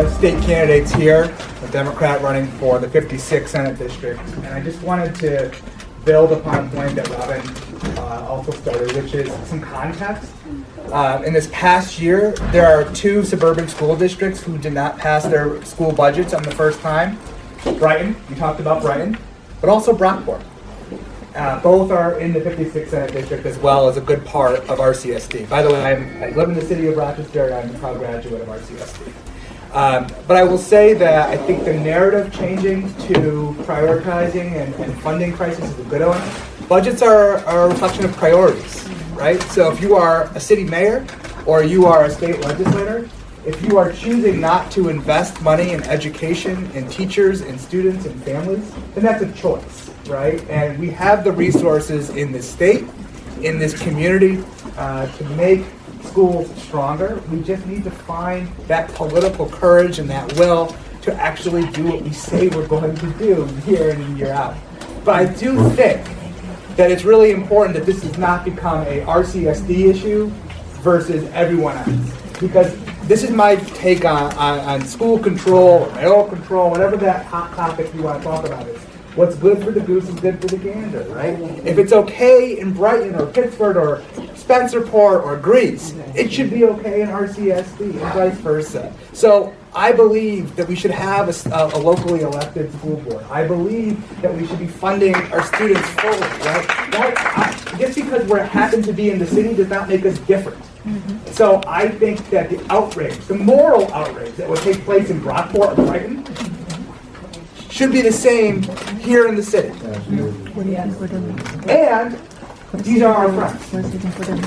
State candidates here, a Democrat running for the 56th Senate District, and I just wanted to build upon a point that Robin also started, which is some context. In this past year, there are 2 suburban school districts who did not pass their school budgets on the first time. Brighton, we talked about Brighton, but also Brockport. Both are in the 56th Senate District as well as a good part of RCSD. By the way, I live in the city of Rochester and I'm a proud graduate of RCSD. But I will say that I think the narrative changing to prioritizing and funding crisis is a good one. Budgets are a reflection of priorities, right? So if you are a city mayor or you are a state legislator, if you are choosing not to invest money in education, in teachers, in students, and families, then that's a choice, right? And we have the resources in this state, in this community, to make schools stronger. We just need to find that political courage and that will to actually do what we say we're going to do year in and year out. But I do think that it's really important that this does not become a RCSD issue versus everyone else. Because this is my take on school control, or mayoral control, whatever that hot topic you want to talk about is. What's good for the goose is good for the gander, right? If it's okay in Brighton or Pittsford or Spencerport or Greece, it should be okay in RCSD and vice versa. So I believe that we should have a locally elected school board. I believe that we should be funding our students fully, right? Just because we happen to be in the city does not make us different. So I think that the outrage, the moral outrage that would take place in Brockport or Brighton should be the same here in the city. And these are our friends,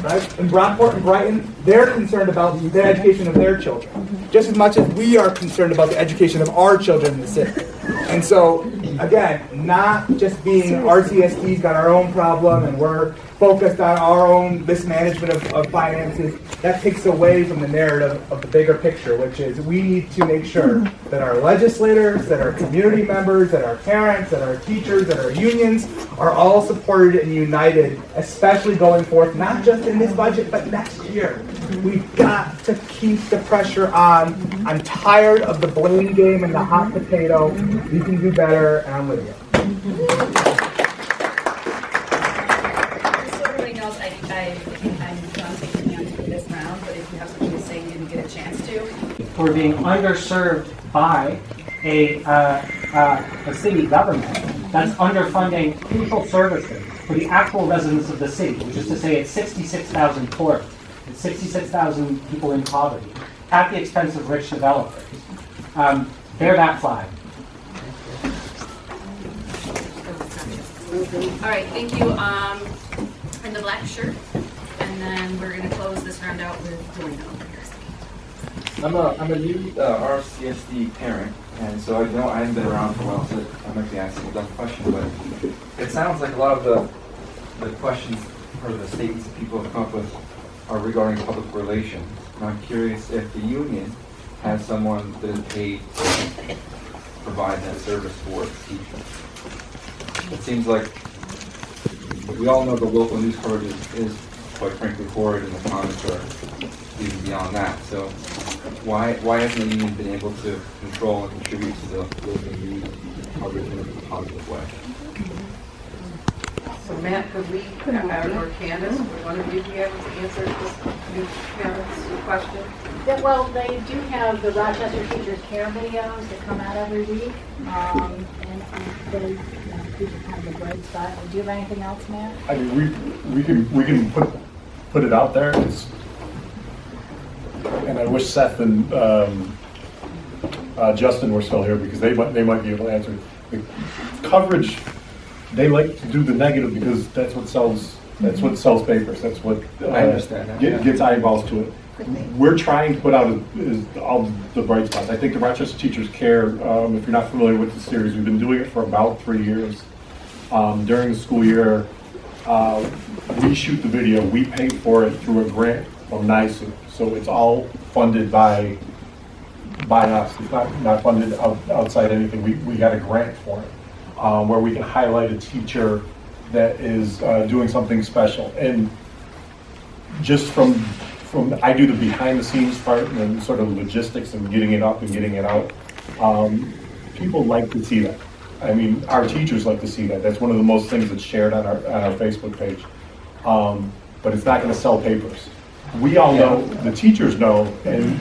right? In Brockport and Brighton, they're concerned about the education of their children, just as much as we are concerned about the education of our children in the city. And so, again, not just being RCSD's got our own problem and we're focused on our own mismanagement of finances, that takes away from the narrative of the bigger picture, which is we need to make sure that our legislators, that our community members, that our parents, that our teachers, that our unions are all supported and united, especially going forth, not just in this budget, but next year. We've got to keep the pressure on. I'm tired of the blame game and the hot potato. We can do better, and I'm with you. I'm done taking on for this round, but if you have something to say you didn't get a chance to. We're being underserved by a city government that's underfunding crucial services for the actual residents of the city, which is to say it's 66,000 poor, it's 66,000 people in poverty, at the expense of rich developers. Bear that flag. All right, thank you. In the black shirt, and then we're going to close this round out with Delano. I'm a new RCSD parent, and so I know I haven't been around for a while, so I might be asking a dumb question, but it sounds like a lot of the questions or the statements that people have come up with are regarding public relations. And I'm curious if the union has someone that is paid to provide that service for teachers. It seems like we all know the local news coverage is quite frankly horrid, and the comments are even beyond that. So why hasn't the union been able to control and contribute to the local news coverage in a positive way? So Matt, could we, or Candace, would one of you be able to answer this new parent's question? Yeah, well, they do have the Rochester Teachers Care videos that come out every week, and they do kind of a bright spot. Do you have anything else, Matt? I mean, we can put it out there. And I wish Seth and Justin were still here because they might be able to answer. The coverage, they like to do the negative because that's what sells. That's what sells papers. That's what I understand that, gets eyeballs to it. We're trying to put out is all the bright spots. I think the Rochester Teachers Care, if you're not familiar with the series, we've been doing it for about 3 years. During the school year, we shoot the video. We pay for it through a grant from NYSU. So it's all funded by us. It's not funded outside anything. We got a grant for it where we can highlight a teacher that is doing something special. And just from I do the behind the scenes part and then sort of logistics and getting it up and getting it out. People like to see that. I mean, our teachers like to see that. That's one of the most things that's shared on our Facebook page. But it's not going to sell papers. We all know, the teachers know, and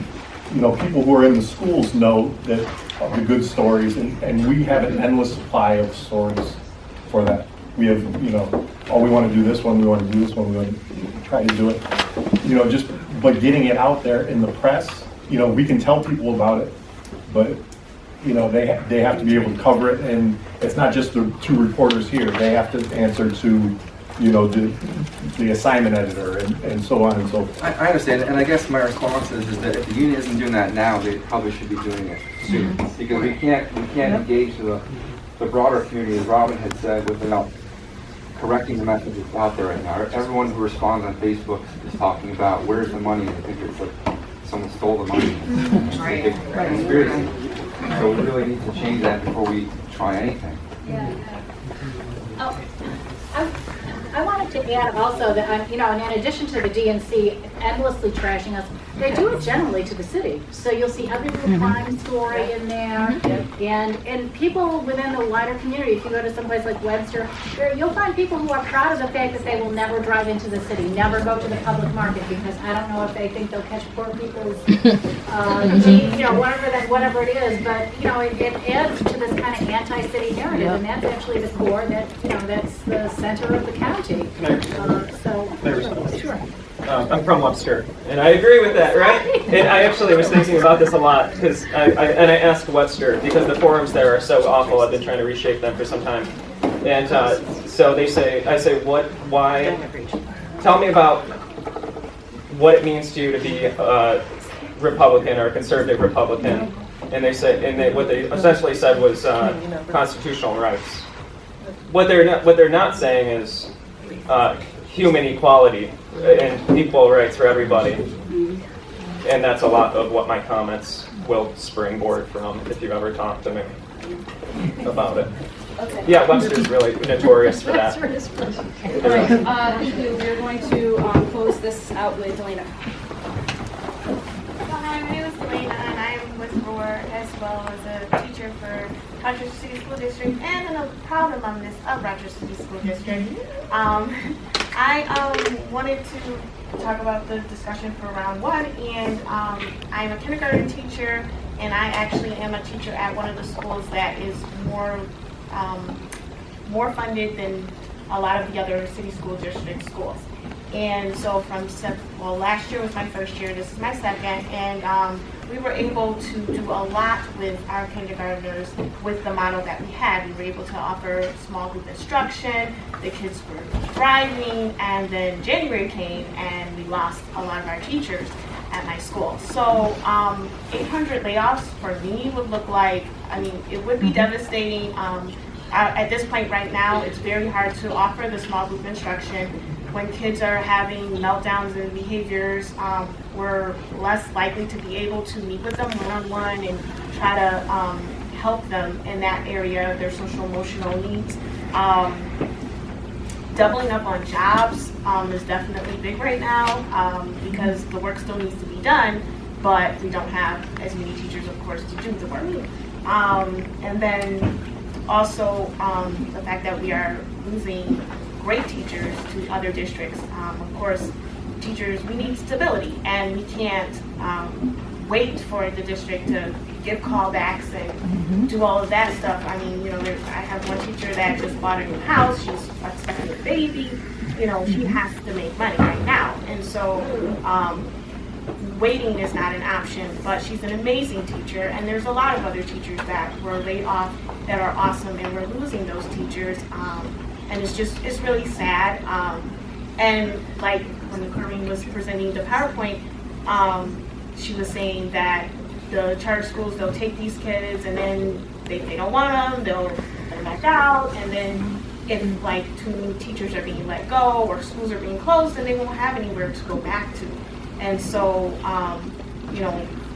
people who are in the schools know that of the good stories, and we have an endless supply of stories for that. We have, oh, we want to do this one, we want to do this one, we want to try to do it. But getting it out there in the press, we can tell people about it, but they have to be able to cover it, and it's not just the two reporters here. They have to answer to the assignment editor and so on and so forth. I understand, and I guess my response is that if the union isn't doing that now, they probably should be doing it soon. Because we can't engage the broader community, as Robin had said, without correcting the message that's out there right now. Everyone who responds on Facebook is talking about where's the money, and I think it's like someone stole the money. Right. It's a conspiracy. So we really need to change that before we try anything. Oh, I wanted to add also that, in addition to the DNC endlessly trashing us, they do it generally to the city. So you'll see every little crime story in there, and people within the wider community. If you go to someplace like Webster, you'll find people who are proud of the fact that they will never drive into the city, never go to the public market, because I don't know if they think they'll catch poor people's, whatever it is. But it adds to this kind of anti-city narrative, and that's actually the core. That's the center of the county. Sure. I'm from Webster, and I agree with that, right? And I actually was thinking about this a lot, because I asked Webster, because the forums there are so awful, I've been trying to reshape them for some time. And so I say, why, tell me about what it means to you to be a Republican or a conservative Republican. And what they essentially said was constitutional rights. What they're not saying is human equality and equal rights for everybody. And that's a lot of what my comments will springboard from, if you've ever talked to me about it. Okay. Yeah, Webster's really notorious for that. All right, thank you. We're going to close this out with Elena. Hi, my name is Elena, and I'm with RORE as well as a teacher for Rochester City School District and a proud alumnus of Rochester City School District. I wanted to talk about the discussion for round one, and I'm a kindergarten teacher, and I actually am a teacher at one of the schools that is more funded than a lot of the other city school district schools. And so last year was my first year, this is my second, and we were able to do a lot with our kindergartners with the model that we had. We were able to offer small group instruction, the kids were thriving, and then January came and we lost a lot of our teachers at my school. So 800 layoffs for me would look like, it would be devastating. At this point right now, it's very hard to offer the small group instruction. When kids are having meltdowns and behaviors, we're less likely to be able to meet with them one-on-one and try to help them in that area, their social emotional needs. Doubling up on jobs is definitely big right now because the work still needs to be done, but we don't have as many teachers, of course, to do the work. And then also the fact that we are losing great teachers to other districts. Of course, teachers, we need stability, and we can't wait for the district to give callbacks and do all of that stuff. I have one teacher that just bought a new house, she's expecting a baby, she has to make money right now. And so waiting is not an option, but she's an amazing teacher, and there's a lot of other teachers that were laid off that are awesome, and we're losing those teachers. And it's really sad. And like when Corinne was presenting the PowerPoint, she was saying that the charter schools, they'll take these kids and then they don't want them, they'll let them back out. And then if like too many teachers are being let go or schools are being closed, then they won't have anywhere to go back to. And so,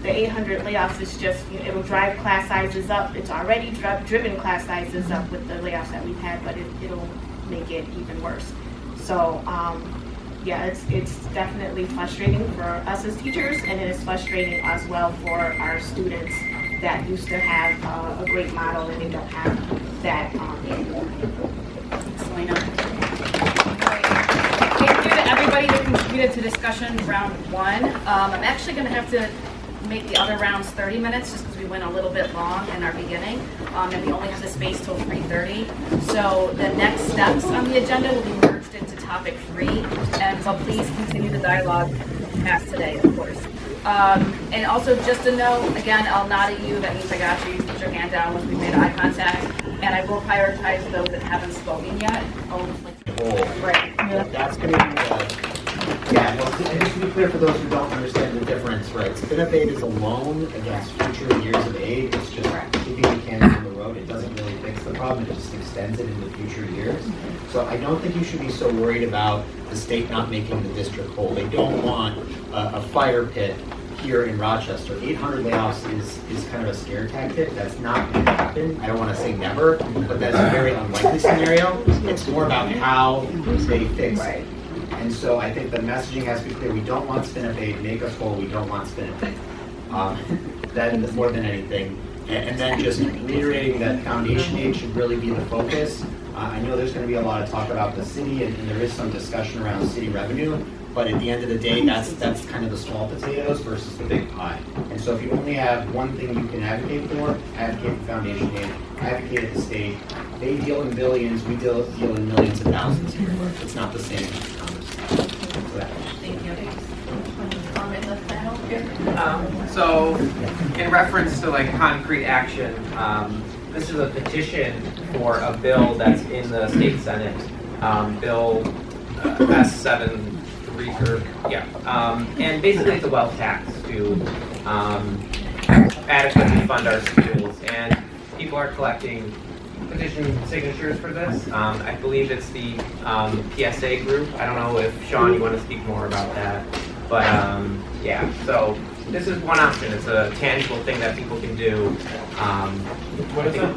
the 800 layoffs is just, it'll drive class sizes up. It's already driven class sizes up with the layoffs that we've had, but it'll make it even worse. So yeah, it's definitely frustrating for us as teachers, and it is frustrating as well for our students that used to have a great model and they don't have that anymore. Selena. Thank you to everybody that contributed to discussion round one. I'm actually going to have to make the other rounds 30 minutes just because we went a little bit long in our beginning, and we only have the space till 3:30. So the next steps on the agenda will be merged into topic 3, and so please continue the dialogue past today, of course. And also just to know, again, I'll nod at you, that means I got you. You put your hand down once we made eye contact, and I will prioritize those that haven't spoken yet. Right. That's going to be yeah, well, and just to be clear for those who don't understand the difference, right? Spin-up aid is a loan against future years of aid. It's just keeping the can on the road. It doesn't really fix the problem. It just extends it into future years. So I don't think you should be so worried about the state not making the district whole. They don't want a fire pit here in Rochester. 800 layoffs is kind of a scare tactic. That's not going to happen. I don't want to say never, but that's a very unlikely scenario. It's more about how they fix it. And so I think the messaging has to be clear. We don't want spin-up aid. Make us whole. We don't want spin-up aid. That more than anything. And then just reiterating that foundation aid should really be the focus. I know there's going to be a lot of talk about the city, and there is some discussion around city revenue. But at the end of the day, that's kind of the small potatoes versus the big pie. And so if you only have one thing you can advocate for, advocate for foundation aid, advocate at the state. They deal in billions, we deal in millions and thousands here. It's not the same. Thank you. So, in reference to like concrete action, this is a petition for a bill that's in the state senate, Bill S73, and basically it's a wealth tax to adequately fund our schools, and people are collecting petition signatures for this. I believe it's the PSA group. I don't know if Sean, you want to speak more about that, but yeah. So this is one option. It's a tangible thing that people can do. What is it?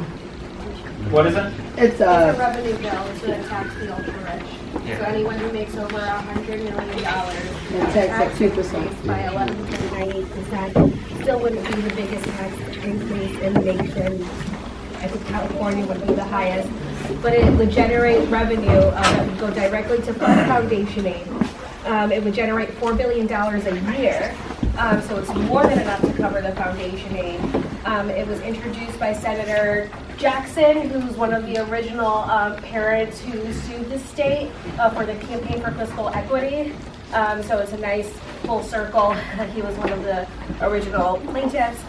What is it? It's a revenue bill to tax the ultra rich. Yeah. So anyone who makes over $100 million, tax at 2% by 11.98%, still wouldn't be the biggest tax increase in the nation. I think California would be the highest, but it would generate revenue that would go directly to fund foundation aid. It would generate $4 billion a year, so it's more than enough to cover the foundation aid. It was introduced by Senator Jackson, who's one of the original parents who sued the state for the Campaign for Fiscal Equity. So it's a nice full circle. He was one of the original plaintiffs.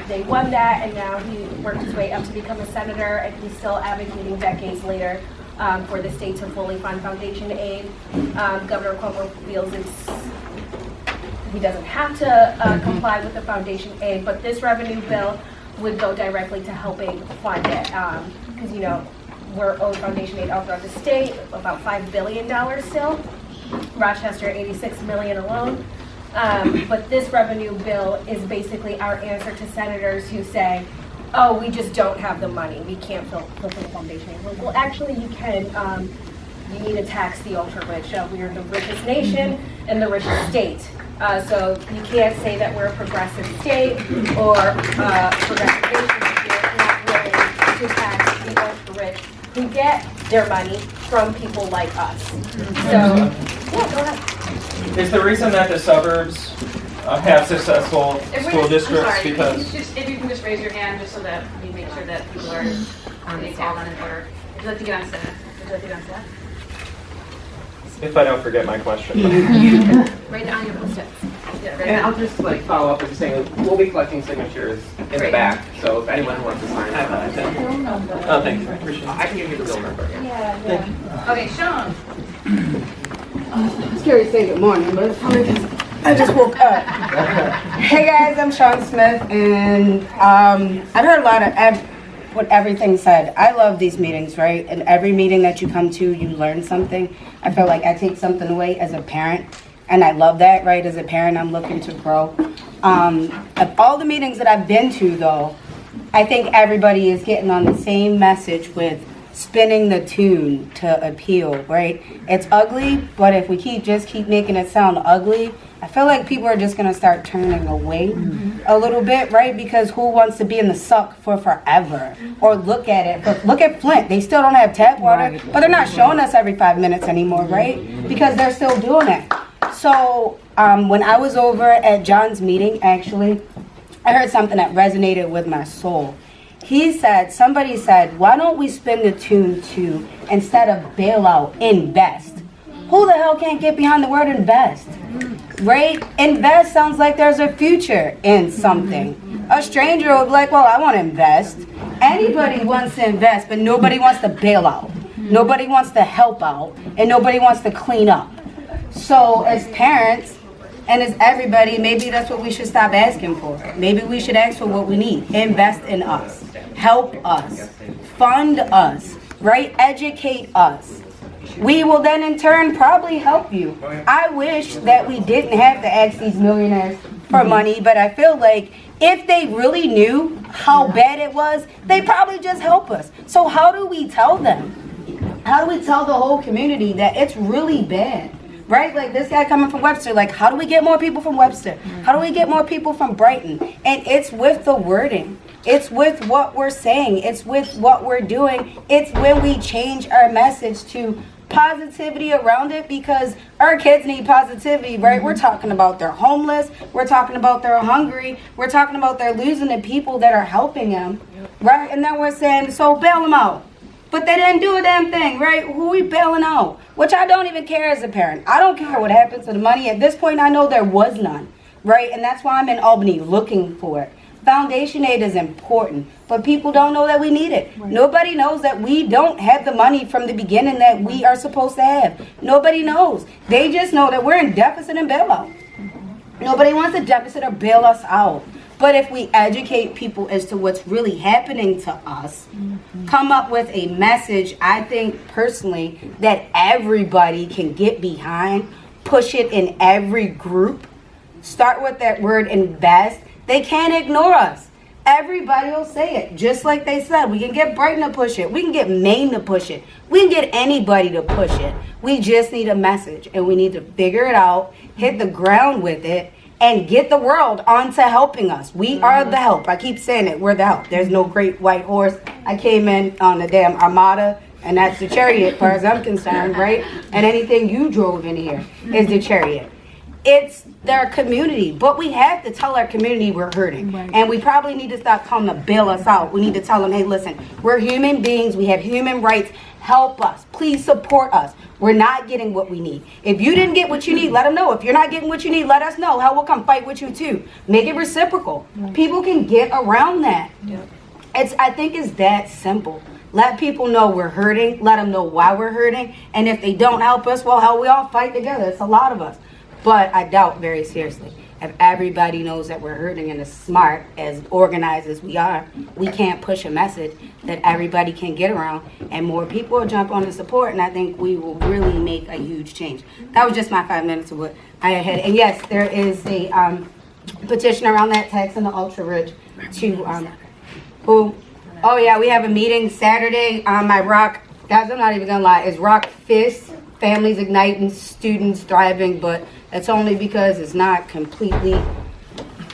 They won that, and now he worked his way up to become a senator, and he's still advocating decades later for the state to fully fund foundation aid. Governor Cuomo feels he doesn't have to comply with the foundation aid, but this revenue bill would go directly to helping fund it, because we're owed foundation aid all throughout the state, about $5 billion still. Rochester, $86 million alone. But this revenue bill is basically our answer to senators who say, oh, we just don't have the money. We can't fulfill the foundation aid. Well, actually, you can. You need to tax the ultra-rich. We are the richest nation and the richest state. So you can't say that we're a progressive state or progressive nation if you're not willing to tax the ultra-rich who get their money from people like us. So, yeah, go ahead. Is the reason that the suburbs have successful school districts because... If you can just raise your hand just so that we make sure that people are on the call in order. Would you like to get on set? If I don't forget my question. Right down your post-its. Yeah, right And now. I'll just like follow up with saying we'll be collecting signatures in the Great. back, so if anyone wants to sign up, Oh, thank you. I appreciate it. I can give you the bill number. Okay, Sean. Scary to say good morning, but I just woke up. Hey guys, I'm Sean Smith, and I've heard a lot of what everything said. I love these meetings, right? And every meeting that you come to, you learn something. I feel like I take something away as a parent, and I love that, right? As a parent, I'm looking to grow. Of all the meetings that I've been to, though, I think everybody is getting on the same message with spinning the tune to appeal, right? It's ugly, but if we just keep making it sound ugly, I feel like people are just gonna start turning away a little bit, right? Because who wants to be in the suck for forever? Or look at it, but look at Flint, they still don't have tap water, but they're not showing us every 5 minutes anymore, right? Because they're still doing it. So when I was over at John's meeting, actually, I heard something that resonated with my soul. Somebody said, why don't we spin the tune to, instead of bailout, invest? Who the hell can't get behind the word invest? Right? Invest sounds like there's a future in something. A stranger would be like, well, I want to invest. Anybody wants to invest, but nobody wants to bail out. Nobody wants to help out, and nobody wants to clean up. So as parents, and as everybody, maybe that's what we should stop asking for. Maybe we should ask for what we need. Invest in us. Help us. Fund us. Right? Educate us. We will then in turn probably help you. I wish that we didn't have to ask these millionaires for money, but I feel like if they really knew how bad it was, they probably just help us. So how do we tell them? How do we tell the whole community that it's really bad? Right? Like this guy coming from Webster, like how do we get more people from Webster? How do we get more people from Brighton? And it's with the wording. It's with what we're saying. It's with what we're doing. It's when we change our message to positivity around it, because our kids need positivity, right? We're talking about they're homeless. We're talking about they're hungry. We're talking about they're losing the people that are helping them, right? And then we're saying, so bail them out. But they didn't do a damn thing, right? Who are we bailing out? Which I don't even care as a parent. I don't care what happened to the money. At this point, I know there was none, right? And that's why I'm in Albany looking for it. Foundation aid is important, but people don't know that we need it. Right. Nobody knows that we don't have the money from the beginning that we are supposed to have. Nobody knows. They just know that we're in deficit and bailout. Nobody wants a deficit or bail us out. But if we educate people as to what's really happening to us, come up with a message, I think personally, that everybody can get behind, push it in every group, start with that word invest. They can't ignore us. Everybody will say it. Just like they said, we can get Brighton to push it. We can get Maine to push it. We can get anybody to push it. We just need a message, and we need to figure it out, hit the ground with it, and get the world onto helping us. We are the help. I keep saying it. We're the help. There's no great white horse. I came in on the damn Armada, and that's the chariot, as far as I'm concerned, right? And anything you drove in here is the chariot. It's their community, but we have to tell our community we're hurting. Right. And we probably need to stop telling them to bail us out. We need to tell them, hey, listen, we're human beings. We have human rights. Help us. Please support us. We're not getting what we need. If you didn't get what you need, let them know. If you're not getting what you need, let us know. Hell, we'll come fight with you too. Make it reciprocal. Right. People can get around that. Yep. I think it's that simple. Let people know we're hurting. Let them know why we're hurting. And if they don't help us, well, hell, we all fight together. It's a lot of us. But I doubt very seriously, if everybody knows that we're hurting and is smart, as organized as we are, we can't push a message that everybody can get around, and more people will jump on the support, and I think we will really make a huge change. That was just my 5 minutes of what I had. And yes, there is a petition around that tax in the ultra rich to, oh yeah, we have a meeting Saturday on my Rock, guys, I'm not even gonna lie, it's Rock Fist, Families Igniting, Students Thriving, but it's only because it's not completely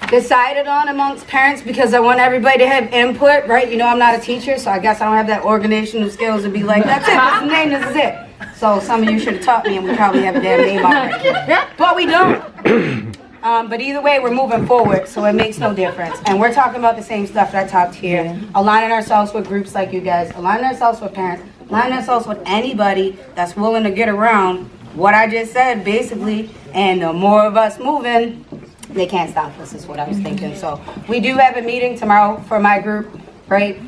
decided on amongst parents, because I want everybody to have input, right? You know, I'm not a teacher, so I guess I don't have that organizational skills to be like, that's it, that's the name, this is it. So some of you should have taught me, and we probably have a damn name already. But we don't. But either way, we're moving forward, so it makes no difference. And we're talking about the same stuff that I talked here, aligning ourselves with groups like you guys, aligning ourselves with parents, aligning ourselves with anybody that's willing to get around what I just said, basically. And the more of us moving, they can't stop us, is what I was thinking. So we do have a meeting tomorrow for my group, right?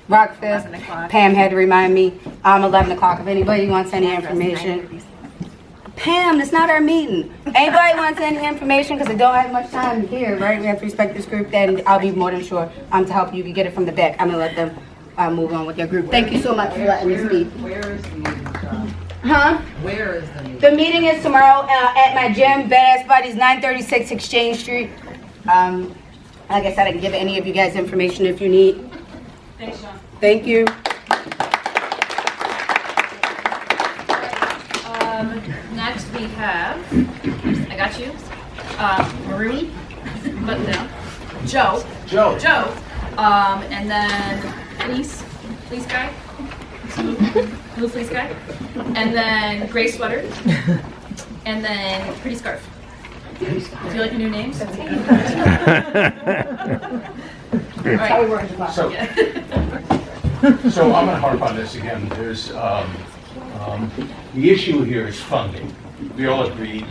Rockfest. Pam had to remind me. 11 o'clock. If anybody wants any information. Pam, it's not our meeting. Anybody wants any information, because I don't have much time here, right? We have to respect this group, then I'll be more than sure to help you. You can get it from the back. I'm going to let them move on with their group. Thank you so much for letting me speak. Where is the meeting? Huh? Where is the meeting? The meeting is tomorrow at my gym, Badass Buddies, 936 Exchange Street. Like I said, I can give any of you guys information if you need. Thanks, Sean. Thank you. have, I got you, Marie, button down, Joe, and then fleece guy, blue fleece guy, and then gray sweater, and then pretty scarf. Do you like your new names? All right. So, so I'm going to harp on this again. There's the issue here is funding. We all agree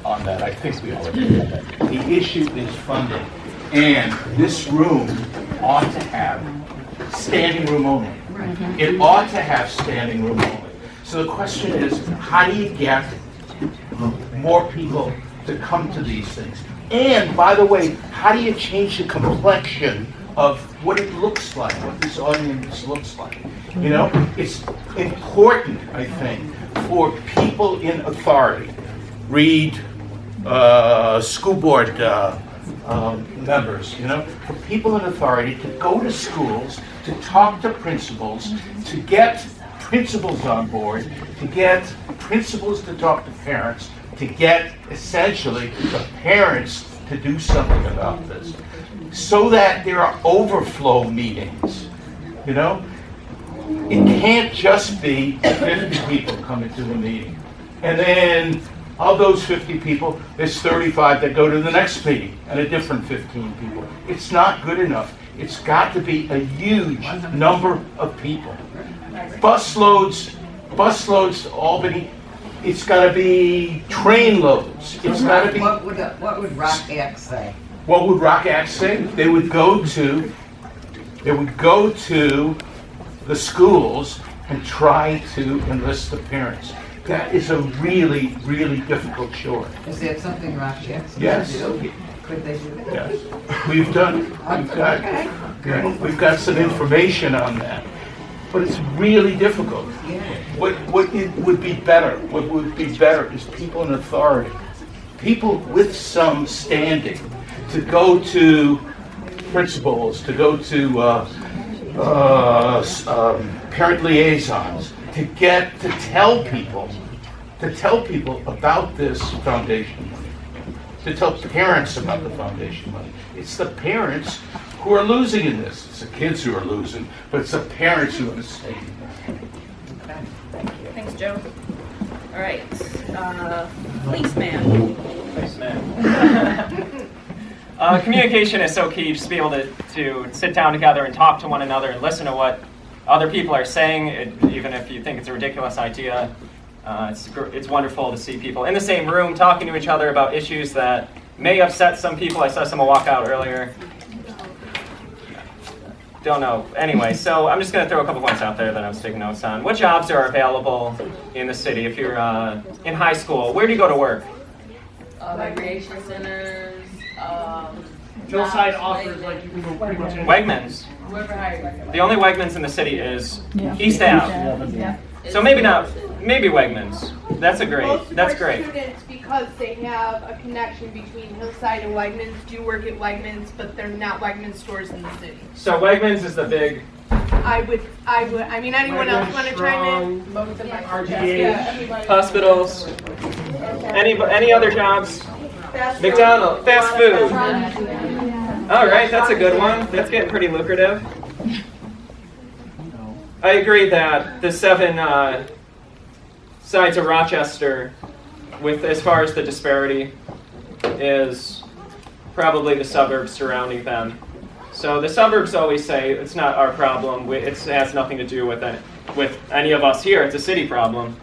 on that. I think we all agree on that. The issue is funding, and this room ought to have standing room only. It ought to have standing room only. So the question is, how do you get more people to come to these things? And by the way, how do you change the complexion of what it looks like, what this audience looks like? You know, it's important, I think, for people in authority, read school board members, you know, for people in authority to go to schools, to talk to principals, to get principals on board, to get principals to talk to parents, to get essentially the parents to do something about this, so that there are overflow meetings, you know? It can't just be 50 people coming to a meeting. And then of those 50 people, there's 35 that go to the next meeting and a different 15 people. It's not good enough. It's got to be a huge number of people. Busloads to Albany. It's got to be train loads. It's got to be. What would Rock Act say? What would Rock Act say? They would go to the schools and try to enlist the parents. That is a really, really difficult chore. Is that something Rock Act says? Yes. Could they do that? Yes. We've got some information on that. But it's really difficult. What would be better is people in authority, people with some standing, to go to principals, to go to parent liaisons, to tell people about this foundation money, to tell parents about the foundation money. It's the parents who are losing in this. It's the kids who are losing, but it's the parents who have a stake in this. Thanks, Joe. All right, policeman. Communication is so key, just to be able to sit down together and talk to one another and listen to what other people are saying, even if you think it's a ridiculous idea. It's wonderful to see people in the same room talking to each other about issues that may upset some people. I saw someone walk out earlier. Don't know. Anyway, so I'm just going to throw a couple points out there that I was taking notes on. What jobs are available in the city? If you're in high school, where do you go to work? Recreation centers, Hillside offers, like, you can go pretty much anywhere. Wegmans. whoever hired. The only Wegmans in the city is East Ave. Yeah. So maybe Wegmans. That's great. That's great. Students, because they have a connection between Hillside and Wegmans, do work at Wegmans, but they're not Wegmans stores in the city. So Wegmans is the big. I mean, anyone else want to chime in? Hospitals. Any other jobs? McDonald's, fast food. All right, that's a good one. That's getting pretty lucrative. I agree that the 7 sides of Rochester, with as far as the disparity, is probably the suburbs surrounding them. So the suburbs always say it's not our problem. It has nothing to do with any of us here. It's a city problem.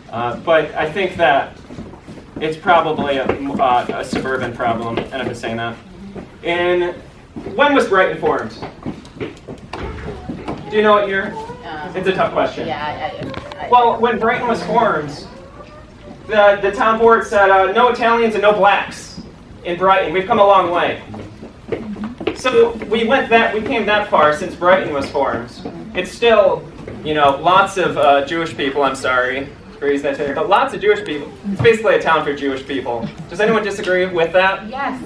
But I think that it's probably a suburban problem, and I've been saying that. When was Brighton formed? Do you know what year? It's a tough question. Well, when Brighton was formed, the town board said no Italians and no blacks in Brighton. We've come a long way. So we came that far since Brighton was formed. It's still, lots of Jewish people. I'm sorry for using that term, but lots of Jewish people. It's basically a town for Jewish people. Does anyone disagree with that? Yes,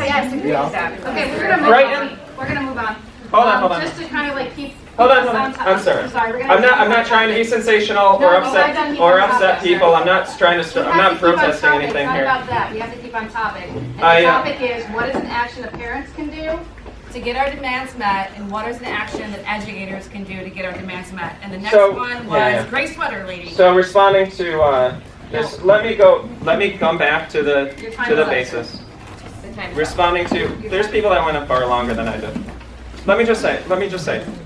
I disagree with that. Okay, we're gonna move on. We're gonna move on. Hold on. Just to kind of keep Hold on. I'm sorry. I'm not trying to be sensational or upset people. I'm not trying to. I'm not protesting anything It's here. not about that. We have to keep on topic. And the I, topic is, what is an action that parents can do to get our demands met, and what is an action that educators can do to get our demands met? And the next one was gray sweater lady. So responding to this, let me come back to the basis. Responding to, there's people that went up far longer than I did. Let me just say,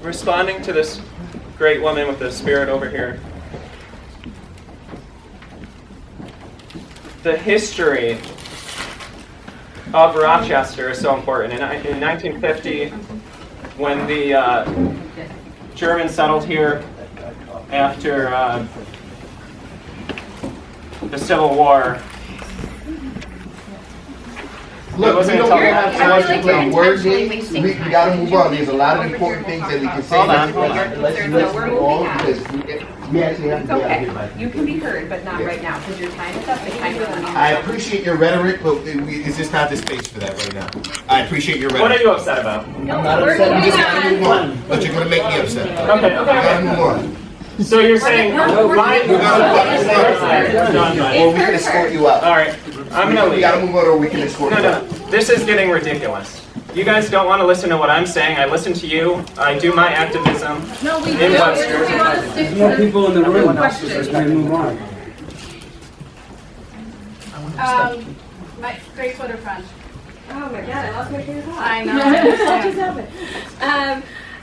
responding to this great woman with the spirit over here. The history of Rochester is so important. In 1950, when the Germans settled here after the Civil War, Look, we don't have so much to play word games. We gotta move on. There's a lot of important things that we can say. Hold on. Let's move on because we actually have to be out here by. You can be heard, but not right now, because your time is up. The time is up. I appreciate your rhetoric, but it's just not the space for that right now. I appreciate your rhetoric. What are you upset about? I'm not upset. We just gotta move on. But you're gonna make me upset. Okay. We gotta move on. So you're saying, or we can escort you out. All right, I'm gonna leave. We gotta move on, or we can escort you out. This is getting ridiculous. You guys don't want to listen to what I'm saying. I listen to you. I do my activism in Webster. There's no people in the room. Let's move on. My gray sweater friend. Oh my God, I lost my train of thought. I know. Just happened.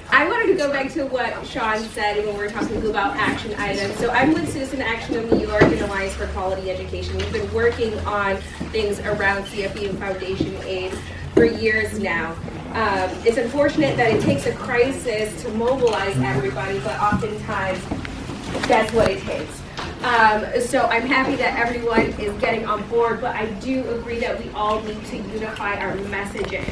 I wanted to go back to what Sean said when we were talking about action items. So I'm with Citizen Action of New York and Alliance for Quality Education. We've been working on things around CFE and foundation aid for years now. It's unfortunate that it takes a crisis to mobilize everybody, but oftentimes that's what it takes. So I'm happy that everyone is getting on board, but I do agree that we all need to unify our messaging,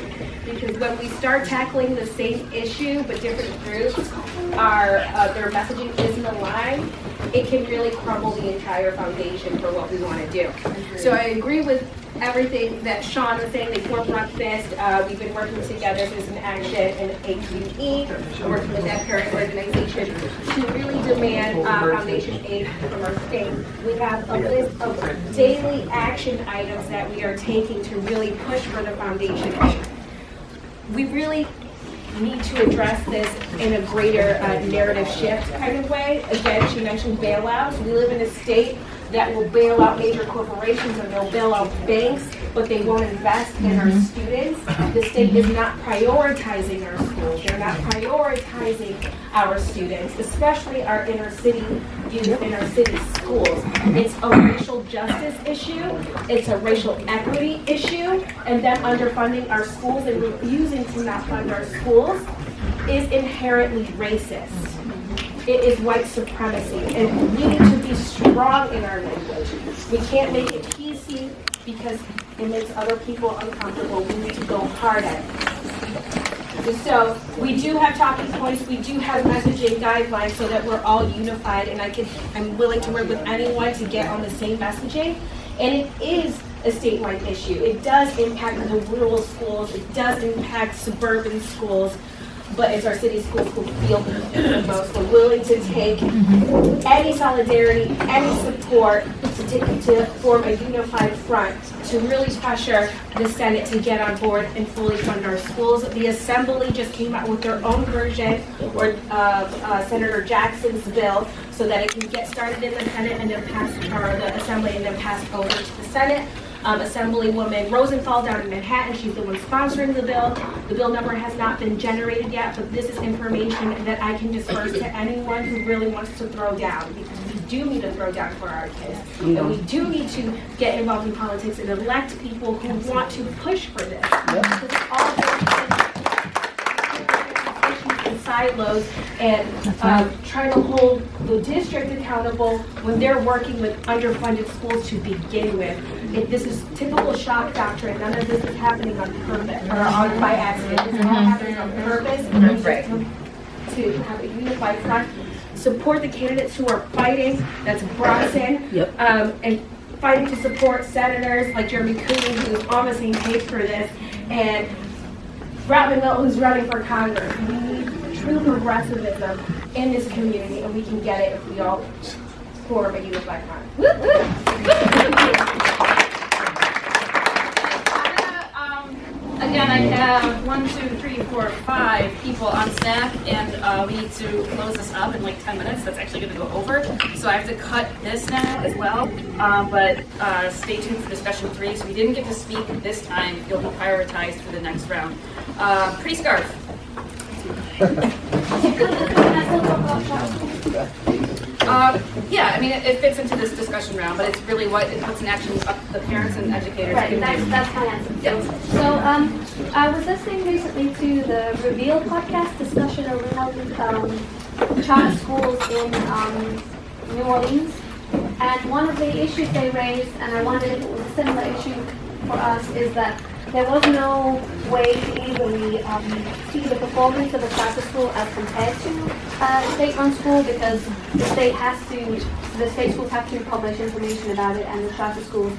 because when we start tackling the same issue but different groups, their messaging isn't aligned, it can really crumble the entire foundation for what we want to do. So I agree with everything that Sean was saying. They formed Rock Fist. We've been working together, Citizen Action and AQE, and working with that parent organization to really demand foundation aid from our state. We have a list of daily action items that we are taking to really push for the foundation aid. We really need to address this in a greater narrative shift kind of way. Again, she mentioned bailouts. We live in a state that will bail out major corporations and they'll bail out banks, but they won't invest in our students. The state is not prioritizing our schools. They're not prioritizing our students, especially our inner city youth in our city schools. It's a racial justice issue. It's a racial equity issue. And them underfunding our schools and refusing to not fund our schools is inherently racist. It is white supremacy, and we need to be strong in our language. We can't make it PC because it makes other people uncomfortable. We need to go hard at it. So we do have talking points, we do have messaging guidelines so that we're all unified, and I'm willing to work with anyone to get on the same messaging. And it is a statewide issue. It does impact the rural schools, it does impact suburban schools, but it's our city schools who feel the most. We're willing to take any solidarity, any support to form a unified front to really pressure the Senate to get on board and fully fund our schools. The Assembly just came out with their own version of Senator Jackson's bill so that it can get started in the Senate and then the Assembly and then passed over to the Senate. Assemblywoman Rosenthal down in Manhattan, she's the one sponsoring the bill. The bill number has not been generated yet, but this is information that I can disperse to anyone who really wants to throw down, because we do need to throw down for our kids. And we do need to get involved in politics and elect people who want to push for this. Because all and silos and trying to hold the district accountable when they're working with underfunded schools to begin with. This is typical shock doctrine. None of this is happening on purpose or by accident. This is all happening on purpose. To have a unified front, support the candidates who are fighting. That's Bronson. And fighting to support senators like Jeremy Cooney, who's on the same page for this, and Robin Mill, who's running for Congress. We need true progressivism in this community, and we can get it if we all form a unified front. Woo, woo. Again, I have 1, 2, 3, 4, 5 people on staff, and we need to close this up in like 10 minutes. That's actually going to go over, so I have to cut this now as well. But stay tuned for discussion 3. So we didn't get to speak this time. You'll be prioritized for the next round. Pretty scarf. Yeah, I mean, it fits into this discussion round, but it's really what it puts in action the parents and educators. Right, that's my answer. Yeah. So I was listening recently to the Reveal podcast discussion around charter schools in New Orleans, and one of the issues they raised, and I wondered if it was a similar issue for us, is that there was no way to easily see the performance of a charter school as compared to a state-run school, because the state schools have to publish information about it, and the charter schools,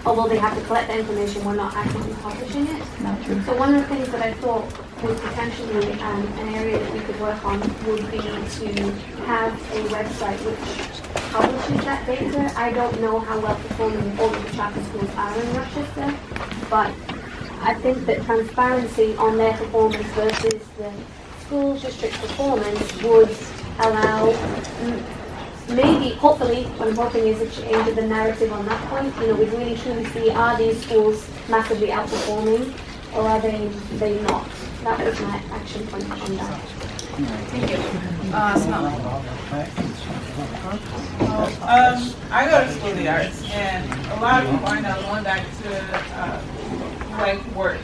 although they have to collect the information, we're not actively publishing it. Not true. So one of the things that I thought was potentially an area that we could work on would be to have a website which publishes that data. I don't know how well performing all of the charter schools are in Rochester, but I think that transparency on their performance versus the school district performance would allow, maybe, hopefully, what I'm hoping is a change of the narrative on that point. You know, we'd really truly see, are these schools massively outperforming, or are they not? That was my action point on that. Thank you. I go to school of the arts, and a lot of people I know, going back to like work,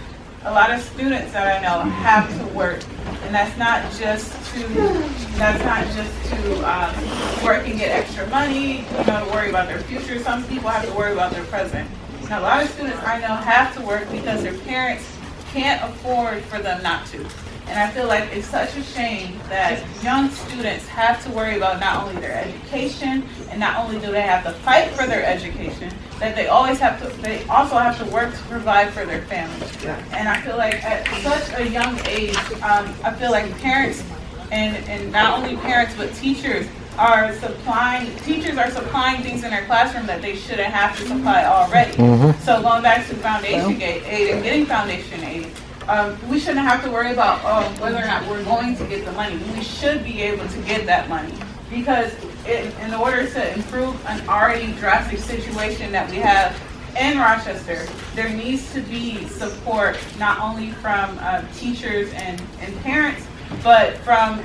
a lot of students that I know have to work, and that's not just to work and get extra money, to worry about their future. Some people have to worry about their present. Now, a lot of students I know have to work because their parents can't afford for them not to. And I feel like it's such a shame that young students have to worry about not only their education, and not only do they have to fight for their education, that they also have to work to provide for their family. And I feel like at such a young age, I feel like parents, and not only parents, but teachers are supplying things in their classroom that they shouldn't have to supply already. So going back to foundation aid and getting foundation aid, we shouldn't have to worry about whether or not we're going to get the money. We should be able to get that money, because in order to improve an already drastic situation that we have in Rochester, there needs to be support not only from teachers and parents, but from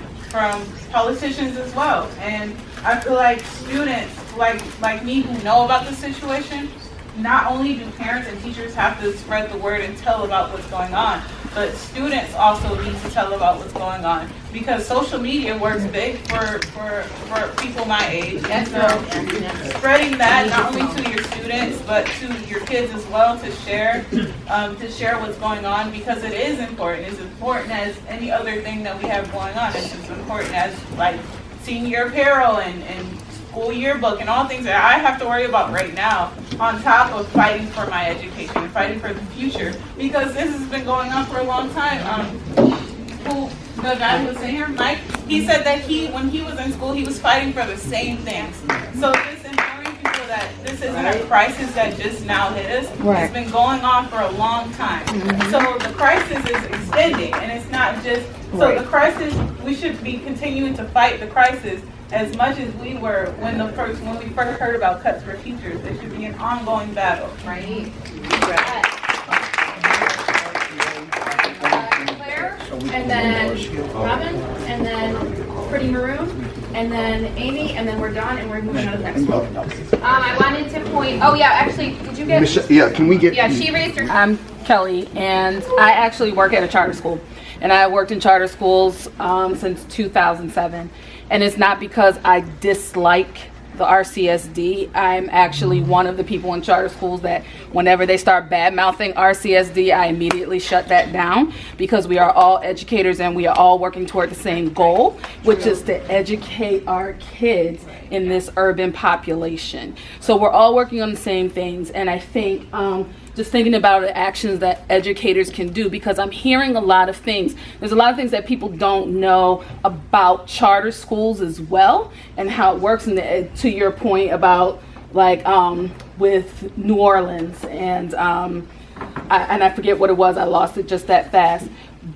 politicians as well. And I feel like students like me who know about the situation, not only do parents and teachers have to spread the word and tell about what's going on, but students also need to tell about what's going on, because social media works big for people my age. And so spreading that not only to your students but to your kids as well, to share what's going on, because it is important. It's important as any other thing that we have going on. It's as important as like senior apparel and school yearbook and all things that I have to worry about right now, on top of fighting for my education and fighting for the future, because this has been going on for a long time. The guy who was in here, Mike, he said that when he was in school, he was fighting for the same things. So just informing people that this isn't a crisis that just now hit us. Right. It's been going on for a long time. So the crisis is extending, and it's not just, so the crisis, we should be continuing to fight the crisis as much as we were when we first heard about cuts for teachers. It should be an ongoing battle. Right. Claire, and then Robin, and then Pretty Maroon, and then Amy, and then we're done, and we're moving on to the next one. I wanted to point, actually, did you get? Yeah, can we get? Yeah, she raised her. I'm Kelly, and I actually work at a charter school. And I worked in charter schools since 2007. And it's not because I dislike the RCSD. I'm actually one of the people in charter schools that whenever they start bad-mouthing RCSD, I immediately shut that down, because we are all educators and we are all working toward the same goal, which is to educate our kids in this urban population. So we're all working on the same things. And I think just thinking about the actions that educators can do, because I'm hearing a lot of things. There's a lot of things that people don't know about charter schools as well and how it works. And to your point about like with New Orleans and I forget what it was, I lost it just that fast.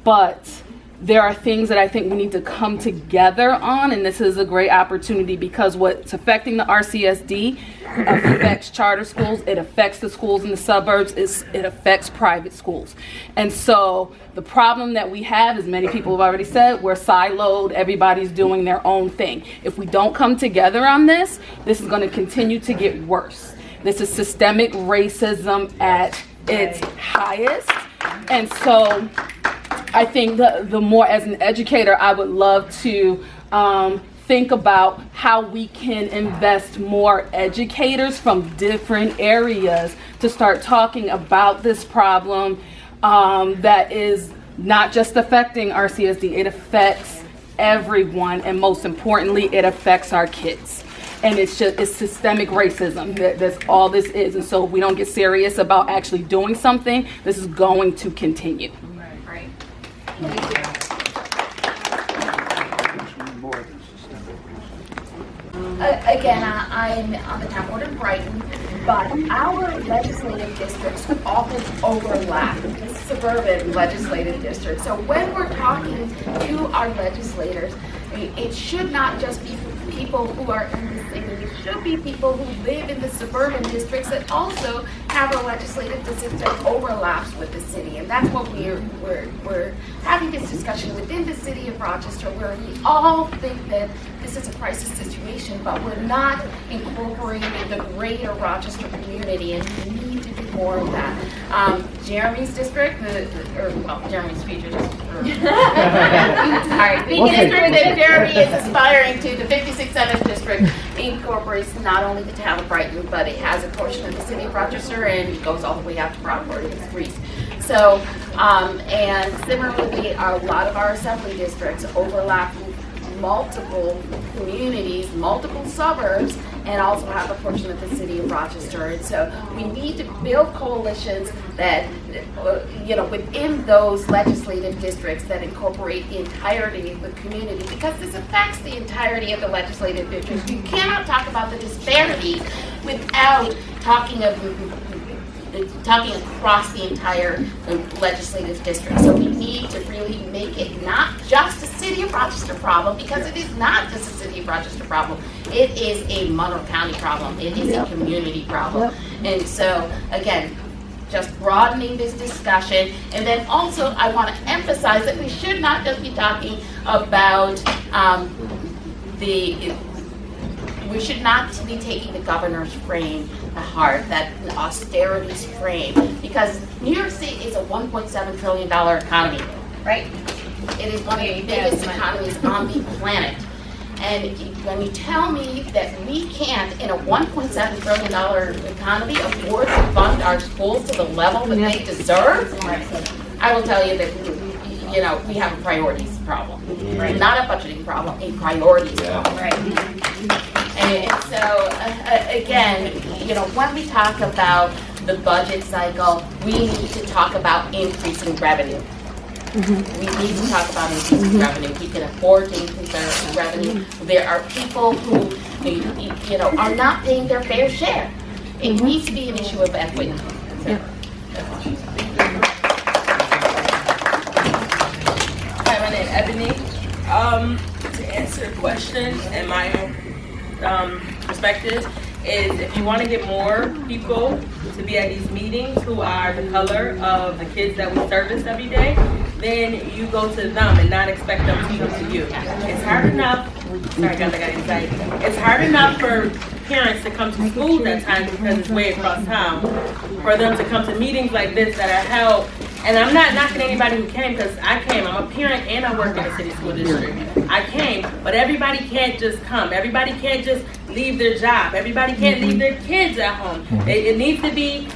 But there are things that I think we need to come together on, and this is a great opportunity because what's affecting the RCSD affects charter schools, it affects the schools in the suburbs, it affects private schools. And so the problem that we have, as many people have already said, we're siloed, everybody's doing their own thing. If we don't come together on this, this is going to continue to get worse. This is systemic racism at its highest. And so I think the more, as an educator, I would love to think about how we can invest more educators from different areas to start talking about this problem that is not just affecting RCSD, it affects everyone, and most importantly, it affects our kids. And it's systemic racism. That's all this is. And so if we don't get serious about actually doing something, this is going to continue. Right. Again, I'm on the town board of Brighton, but our legislative districts often overlap with suburban legislative districts. So when we're talking to our legislators, it should not just be people who are in the city. It should be people who live in the suburban districts that also have a legislative district that overlaps with the city. And that's what we're having this discussion within the city of Rochester, where we all think that this is a crisis situation, but we're not incorporating the greater Rochester community, and we need to do more of that. Jeremy's district, Jeremy's future district. All right, the district that Jeremy is aspiring to, the 56th 7th district, incorporates not only the town of Brighton, but it has a portion of the city of Rochester, and it goes all the way out to Brockport and Greece. So, and similarly, a lot of our assembly districts overlap with multiple communities, multiple suburbs, and also have a portion of the city of Rochester. And so we need to build coalitions that, within those legislative districts that incorporate the entirety of the community, because this affects the entirety of the legislative districts. You cannot talk about the disparities without talking across the entire legislative district. So we need to really make it not just a city of Rochester problem, because it is not just a city of Rochester problem. It is a Monroe County problem. It is a community problem. And so, again, just broadening this discussion. And then also, I want to emphasize that we should not just be talking about we should not be taking the governor's frame to heart, that austerity's frame, because New York State is a $1.7 trillion economy, right? It is one of the biggest economies on the planet. And when you tell me that we can't, in a $1.7 trillion economy, afford to fund our schools to the level that they deserve, I will tell you that we have a priorities problem. Right. Not a budgeting problem, a priorities problem. Right. And so, again, when we talk about the budget cycle, we need to talk about increasing revenue. We need to talk about increasing revenue. We can afford to increase our revenue. There are people who, are not paying their fair share. It needs to be an issue of equity. So, Hi, my name is Ebony. To answer your question, and my perspective is, if you want to get more people to be at these meetings who are the color of the kids that we service every day, then you go to them and not expect them to come to you. It's hard enough. Sorry, guys, I got anxiety. It's hard enough for parents to come to schools at times because it's way across town. For them to come to meetings like this that are held, and I'm not knocking anybody who came, because I came. I'm a parent and I work in a city school district. I came, but everybody can't just come. Everybody can't just leave their job. Everybody can't leave their kids at home. It needs to be,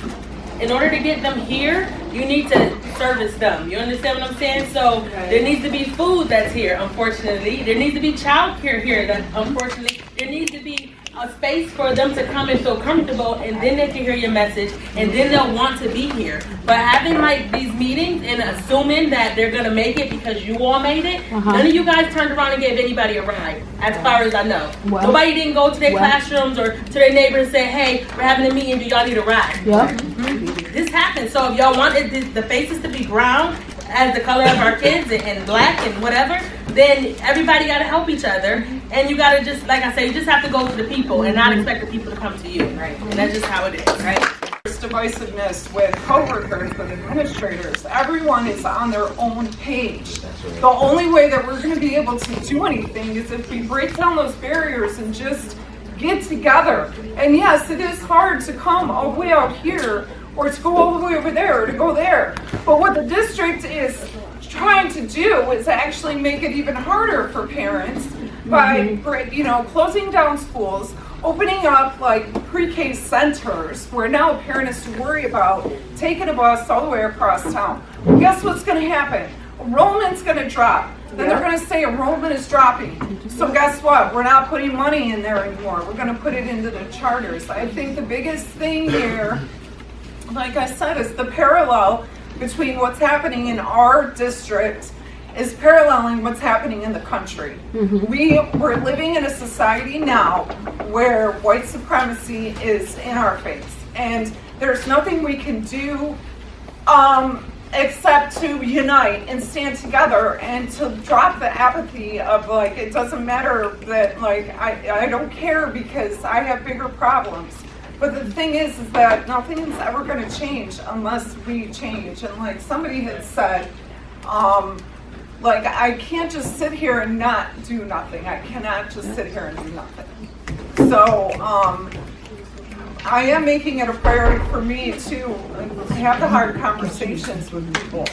in order to get them here, you need to service them. You understand what I'm saying? So there needs to be food that's here, unfortunately. There needs to be child care here, that unfortunately. There needs to be a space for them to come and feel comfortable, and then they can hear your message, and then they'll want to be here. But having like these meetings and assuming that they're gonna make it because you all made it, none of you guys turned around and gave anybody a ride, as far as I know. Nobody didn't go to their classrooms or to their neighbors and say, hey, we're having a meeting, do y'all need a ride? This happens, so if y'all want the faces to be brown as the color of our kids and black and whatever, then everybody got to help each other, and you got to just, like I said, you just have to go to the people and not expect the people to come to you. Right. And that's just how it is, right? There's divisiveness with coworkers, with administrators. Everyone is on their own page. The only way that we're going to be able to do anything is if we break down those barriers and just get together. And yes, it is hard to come all the way out here or to go all the way over there or to go there. But what the district is trying to do is actually make it even harder for parents by, closing down schools, opening up like pre-K centers where now a parent has to worry about taking a bus all the way across town. Well, guess what's going to happen? Enrollment's going to drop. Then they're going to say enrollment is dropping. So guess what? We're not putting money in there anymore. We're going to put it into the charters. I think the biggest thing here, like I said, is the parallel between what's happening in our district is paralleling what's happening in the country. We're living in a society now where white supremacy is in our face, and there's nothing we can do except to unite and stand together and to drop the apathy of like, it doesn't matter that like I don't care because I have bigger problems. But the thing is that nothing's ever going to change unless we change. And like somebody had said, like I can't just sit here and not do nothing. I cannot just sit here and do nothing. So I am making it a priority for me to have the hard conversations with people,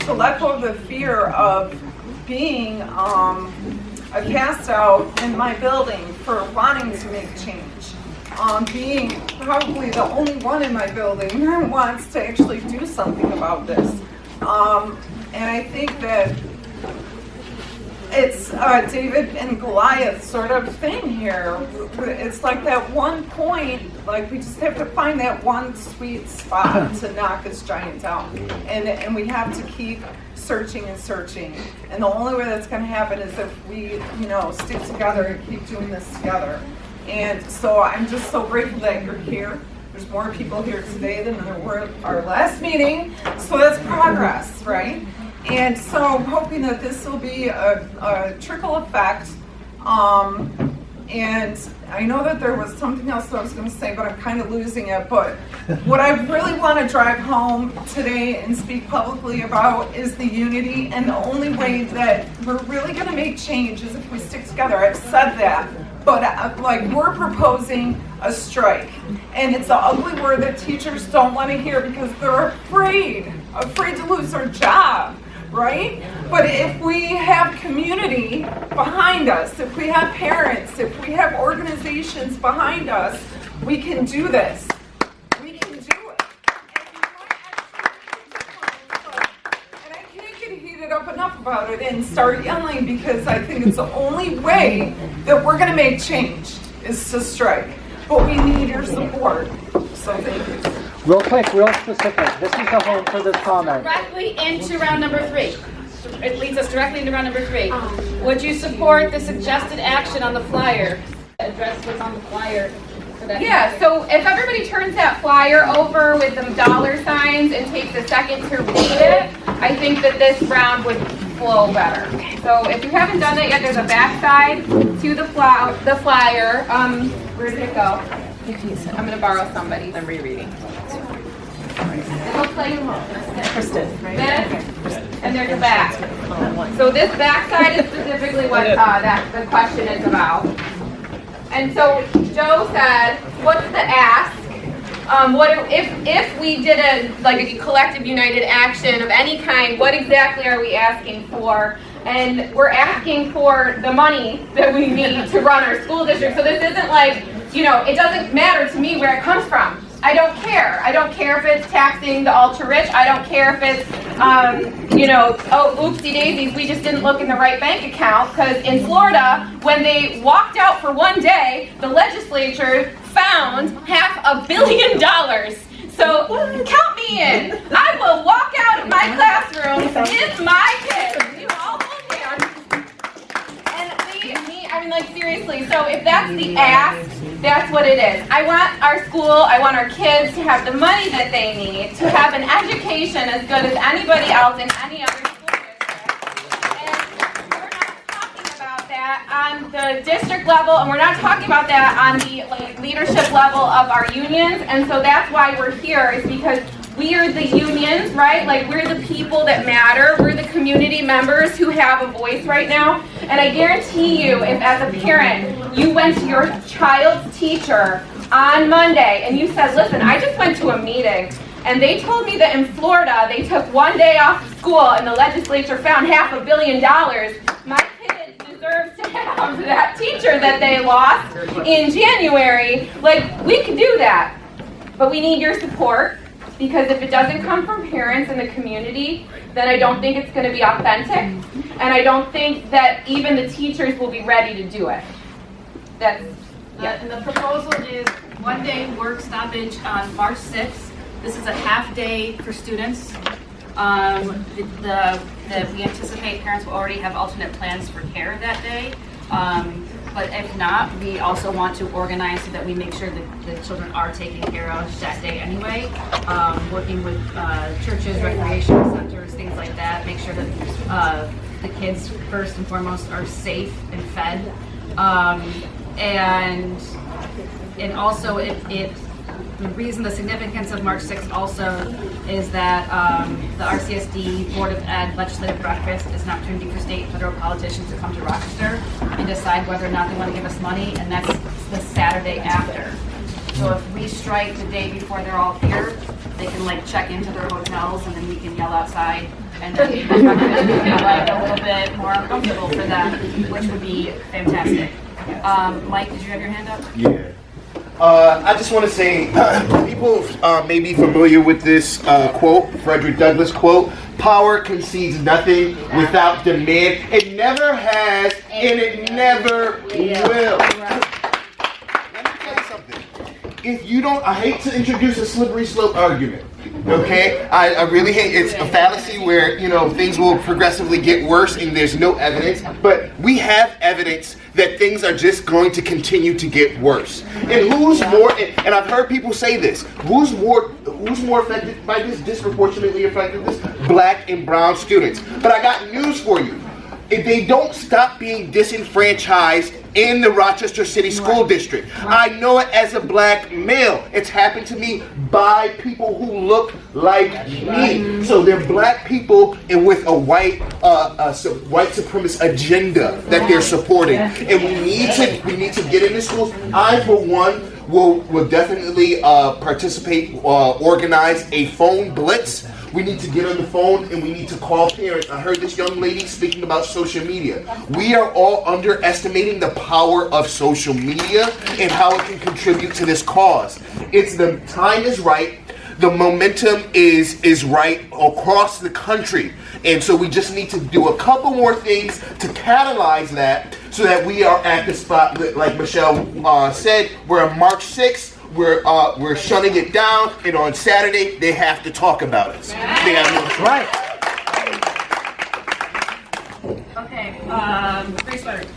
to let go of the fear of being a cast out in my building for wanting to make change. Being probably the only one in my building that wants to actually do something about this. And I think that it's a David and Goliath sort of thing here. It's like that one point, like we just have to find that one sweet spot to knock this giant down. And we have to keep searching and searching. And the only way that's going to happen is if we, stick together and keep doing this together. And so I'm just so grateful that you're here. There's more people here today than there were at our last meeting. So that's progress, right? And so I'm hoping that this will be a trickle effect. And I know that there was something else that I was going to say, but I'm kind of losing it. But what I really want to drive home today and speak publicly about is the unity. And the only way that we're really going to make change is if we stick together. I've said that. But we're proposing a strike. And it's an ugly word that teachers don't want to hear because they're afraid to lose their job. Right? But if we have community behind us, if we have parents, if we have organizations behind us, we can do this. We can do it. And I can't get heated up enough about it and start yelling because I think it's the only way that we're going to make change is to strike. But we need your support. So thank you. Real quick, real specific. This is the home for this comment. Directly into round number 3. It leads us directly into round number 3. Would you support the suggested action on the flyer? Address what's on the flyer. For that Yeah, so if everybody turns that flyer over with the dollar signs and takes a second to read it, I think that this round would flow better. So if you haven't done that yet, there's a back side to the flyer. Where did it go? I'm going to borrow somebody's. I'm rereading. It looks like Kristen, this, and there's a back. So this back side is specifically what the question is about. And so Joe said, what's the ask? What if we did a collective united action of any kind, what exactly are we asking for? And we're asking for the money that we need to run our school district. So this isn't like, it doesn't matter to me where it comes from. I don't care. I don't care if it's taxing the ultra-rich. I don't care if it's, you know, oh, oopsie daisies, we just didn't look in the right bank account, because in Florida, when they walked out for one day, the legislature found $500 million. So count me in. I will walk out of my classroom with my kids. You all hold hands and leave me. I mean, like, seriously. So if that's the ask, that's what it is. I want our school, I want our kids to have the money that they need to have an education as good as anybody else in any other school district. And we're not talking about that on the district level, and we're not talking about that on the leadership level of our unions. And so that's why we're here, is because we are the unions, right? Like, we're the people that matter. We're the community members who have a voice right now. And I guarantee you, if as a parent, you went to your child's teacher on Monday and you said, listen, I just went to a meeting and they told me that in Florida, they took one day off of school and the legislature found $500 million. My kid deserves to have that teacher that they lost in January. Like, we can do that, but we need your support. Because if it doesn't come from parents in the community, then I don't think it's going to be authentic, and I don't think that even the teachers will be ready to do it. That's, yeah. And the proposal is 1 day work stoppage on March 6th. This is a half day for students. We anticipate parents will already have alternate plans for care that day. But if not, we also want to organize so that we make sure that the children are taken care of that day anyway. Working with churches, recreation centers, things like that. Make sure that the kids, first and foremost, are safe and fed. And also, the reason, the significance of March 6th also is that the RCSD Board of Ed Legislative Breakfast is an opportunity for state and federal politicians to come to Rochester and decide whether or not they want to give us money, and that's the Saturday after. So if we strike the day before they're all here, they can like check into their hotels and then we can yell outside, and then breakfast will be like a little bit more comfortable for them, which would be fantastic. Mike, did you have your hand up? Yeah. I just want to say, people may be familiar with this quote, Frederick Douglass quote, power concedes nothing without demand. It never has, and it never will. Let me tell you something. If you don't, I hate to introduce a slippery slope argument. Okay, I really hate, it's a fallacy where, you know, things will progressively get worse and there's no evidence, but we have evidence that things are just going to continue to get worse. And who's more, and I've heard people say this, who's more affected by this, disproportionately affected this? Black and brown students. But I got news for you. If they don't stop being disenfranchised in the Rochester City School District. I know it as a black male. It's happened to me by people who look like me. So they're black people and with a white supremacist agenda that they're supporting. And we need to get into schools. I, for one, will definitely participate, organize a phone blitz. We need to get on the phone and we need to call parents. I heard this young lady speaking about social media. We are all underestimating the power of social media and how it can contribute to this cause. The time is right. The momentum is right across the country. And so we just need to do a couple more things to catalyze that so that we are at the spot, like Michelle said, we're on March 6th. We're shutting it down, and on Saturday they have to talk about us. They have no right. Okay, free sweater.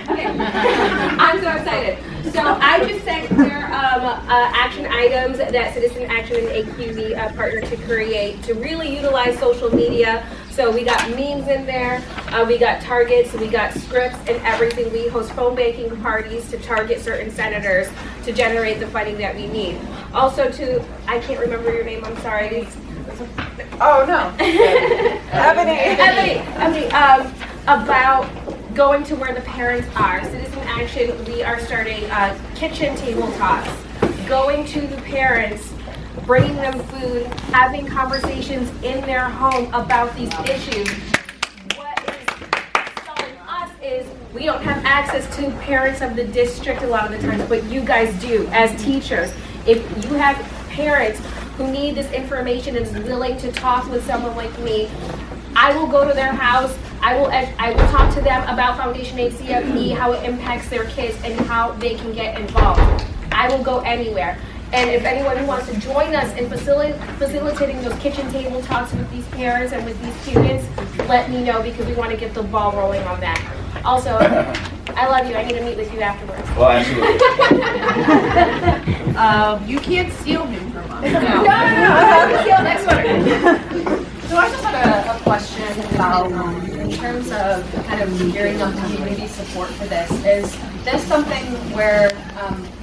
Okay. I'm so excited. So I just sent clear action items that Citizen Action and AQV partnered to create to really utilize social media. So we got memes in there, we got targets, we got scripts and everything. We host phone banking parties to target certain senators to generate the funding that we need. Also I can't remember your name, I'm sorry. Oh no. Ebony. About going to where the parents are. Citizen Action, we are starting kitchen table talks, going to the parents, bringing them food, having conversations in their home about these issues. What is telling us is we don't have access to parents of the district a lot of the times, but you guys do as teachers. If you have parents who need this information and is willing to talk with someone like me, I will go to their house. I will talk to them about Foundation Aid CFE, how it impacts their kids, and how they can get involved. I will go anywhere. And if anyone who wants to join us in facilitating those kitchen table talks with these parents and with these students, let me know, because we want to get the ball rolling on that. Also, I love you. I need to meet with you afterwards. Well, absolutely. You can't steal him from us. No. Next one. So I just had a question about, in terms of kind of gearing up community support for this. Is this something where,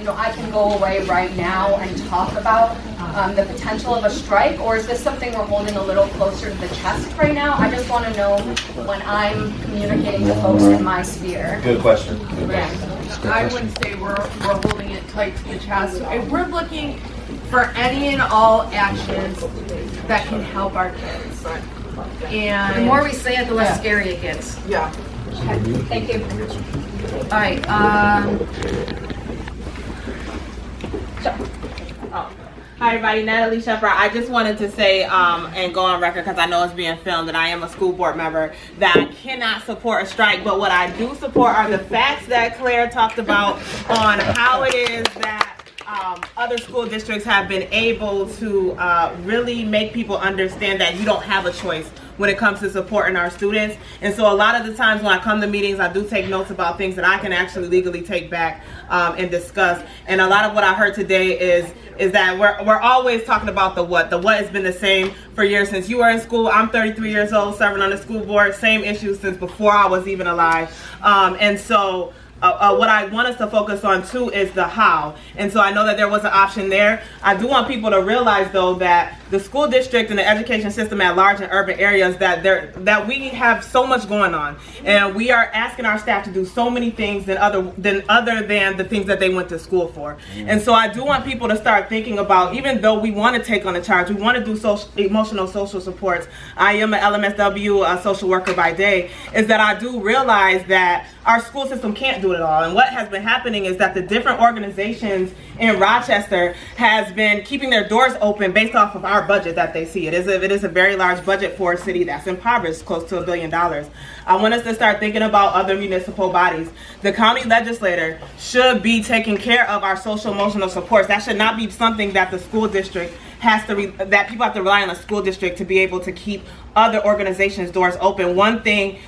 I can go away right now and talk about the potential of a strike, or is this something we're holding a little closer to the chest right now? I just want to know when I'm communicating to folks in my sphere. Good question. I wouldn't say we're holding it tight to the chest. We're looking for any and all actions that can help our kids. And The more we say it, the less scary it gets. Yeah. Thank you. All right. Hi, everybody. Natalie Shepard. I just wanted to say and go on record, because I know it's being filmed, that I am a school board member, that I cannot support a strike. But what I do support are the facts that Claire talked about on how it is that other school districts have been able to really make people understand that you don't have a choice when it comes to supporting our students. And so a lot of the times when I come to meetings, I do take notes about things that I can actually legally take back and discuss. And a lot of what I heard today is that we're always talking about the what. The what has been the same for years since you were in school. I'm 33 years old, serving on the school board, same issues since before I was even alive. And so what I want us to focus on too is the how. And so I know that there was an option there. I do want people to realize though that the school district and the education system at large in urban areas, that we have so much going on, and we are asking our staff to do so many things other than the things that they went to school for. And so I do want people to start thinking about, even though we want to take on a charge, we want to do emotional social supports. I am an LMSW social worker by day, is that I do realize that our school system can't do it all. And what has been happening is that the different organizations in Rochester has been keeping their doors open based off of our budget that they see. It is a very large budget for a city that's impoverished, close to $1 billion. I want us to start thinking about other municipal bodies. The county legislator should be taking care of our social emotional supports. That should not be something that the school district that people have to rely on the school district to be able to keep other organizations' doors open. One thing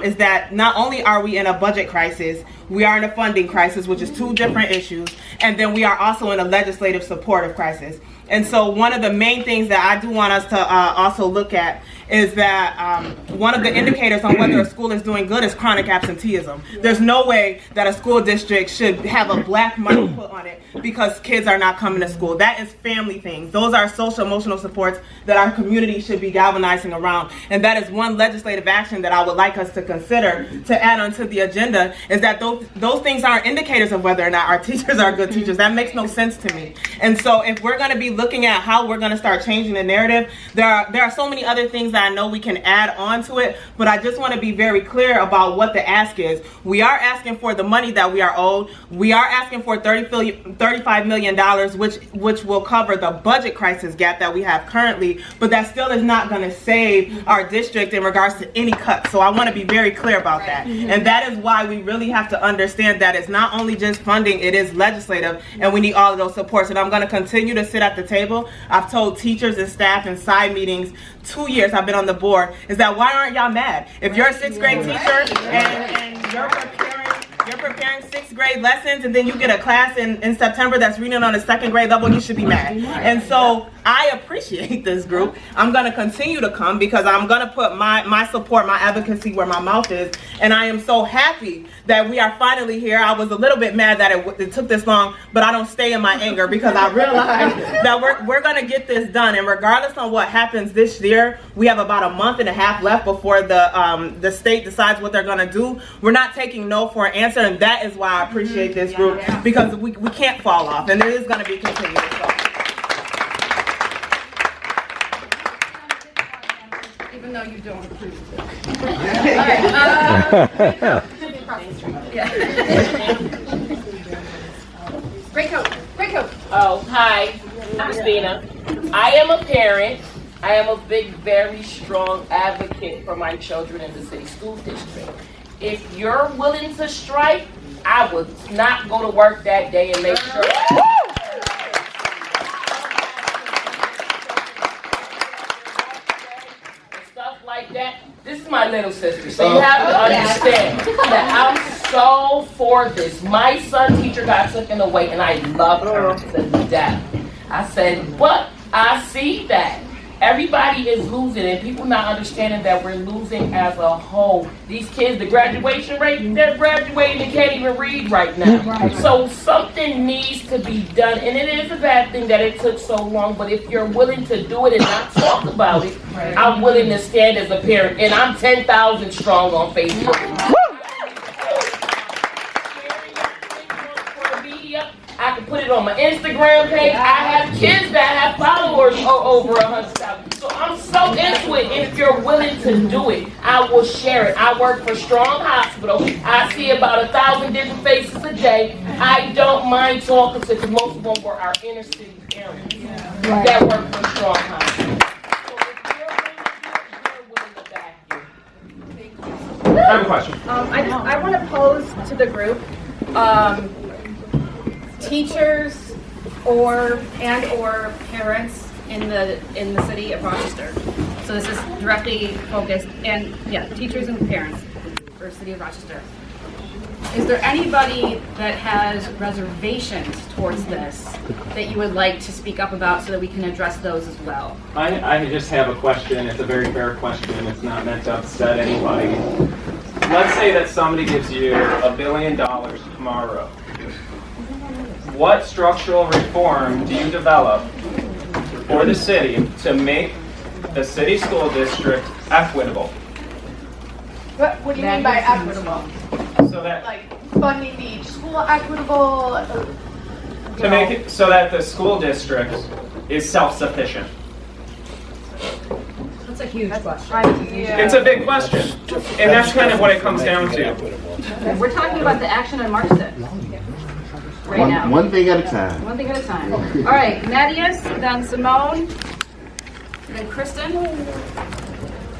is that not only are we in a budget crisis, we are in a funding crisis, which is two different issues, and then we are also in a legislative supportive crisis. And so one of the main things that I do want us to also look at is that one of the indicators on whether a school is doing good is chronic absenteeism. There's no way that a school district should have a black mark put on it because kids are not coming to school. That is family things. Those are social emotional supports that our community should be galvanizing around. And that is one legislative action that I would like us to consider to add onto the agenda, is that those things aren't indicators of whether or not our teachers are good teachers. That makes no sense to me. And so if we're going to be looking at how we're going to start changing the narrative, there are so many other things that I know we can add on to it, but I just want to be very clear about what the ask is. We are asking for the money that we are owed. We are asking for $35 million, which will cover the budget crisis gap that we have currently, but that still is not going to save our district in regards to any cuts. So I want to be very clear about that. And that is why we really have to understand that it's not only just funding, it is legislative, and we need all of those supports. And I'm going to continue to sit at the table. I've told teachers and staff in side meetings, 2 years I've been on the board, is that why aren't y'all mad? If you're a 6th grade teacher and you're preparing 6th grade lessons, and then you get a class in September that's reading on a 2nd grade level, you should be mad. And so I appreciate this group. I'm going to continue to come because I'm going to put my support, my advocacy where my mouth is. And I am so happy that we are finally here. I was a little bit mad that it took this long, but I don't stay in my anger because I realize that we're going to get this done. And regardless on what happens this year, we have about a month and a half left before the state decides what they're going to do. We're not taking no for an answer, and that is why I appreciate this group, because we can't fall off, and there is going to be continuous growth. Even though you don't approve of it. Great coat. Oh, hi, Christina. I am a parent. I am a big, very strong advocate for my children in the city school district. If you're willing to strike, I would not go to work that day and make sure. Stuff like that. This is my little sister, so you have to understand that I'm so for this. My son's teacher got taken away, and I love her to death. I said, but I see that everybody is losing, and people not understanding that we're losing as a whole. These kids, the graduation rate, they're graduating and can't even read right now. So something needs to be done, and it is a bad thing that it took so long, but if you're willing to do it and not talk about it, I'm willing to stand as a parent, and I'm 10,000 strong on Facebook. I can put it on my Instagram page. I have kids that have followers over 100,000. So I'm so into it. And if you're willing to do it, I will share it. I work for Strong Hospital. I see about 1,000 different faces a day. I don't mind talking to, because most of them were our inner city parents that work for Strong Hospital. I have a question. I want to pose to the group, teachers or parents in the city of Rochester. So this is directly focused, and teachers and parents for the city of Rochester. Is there anybody that has reservations towards this that you would like to speak up about so that we can address those as well? I just have a question. It's a very fair question. It's not meant to upset anybody. Let's say that somebody gives you $1 billion tomorrow. What structural reform do you develop for the city to make the city school district equitable? What do you mean by equitable? So that Like funding each school equitable? to make it so that the school district is self-sufficient. That's a huge question. It's a big question, and that's kind of what it comes down to. We're talking about the action on March 6th. Right now. One thing at a time. One thing at a time. All right, Mattias, then Simone, then Kristen.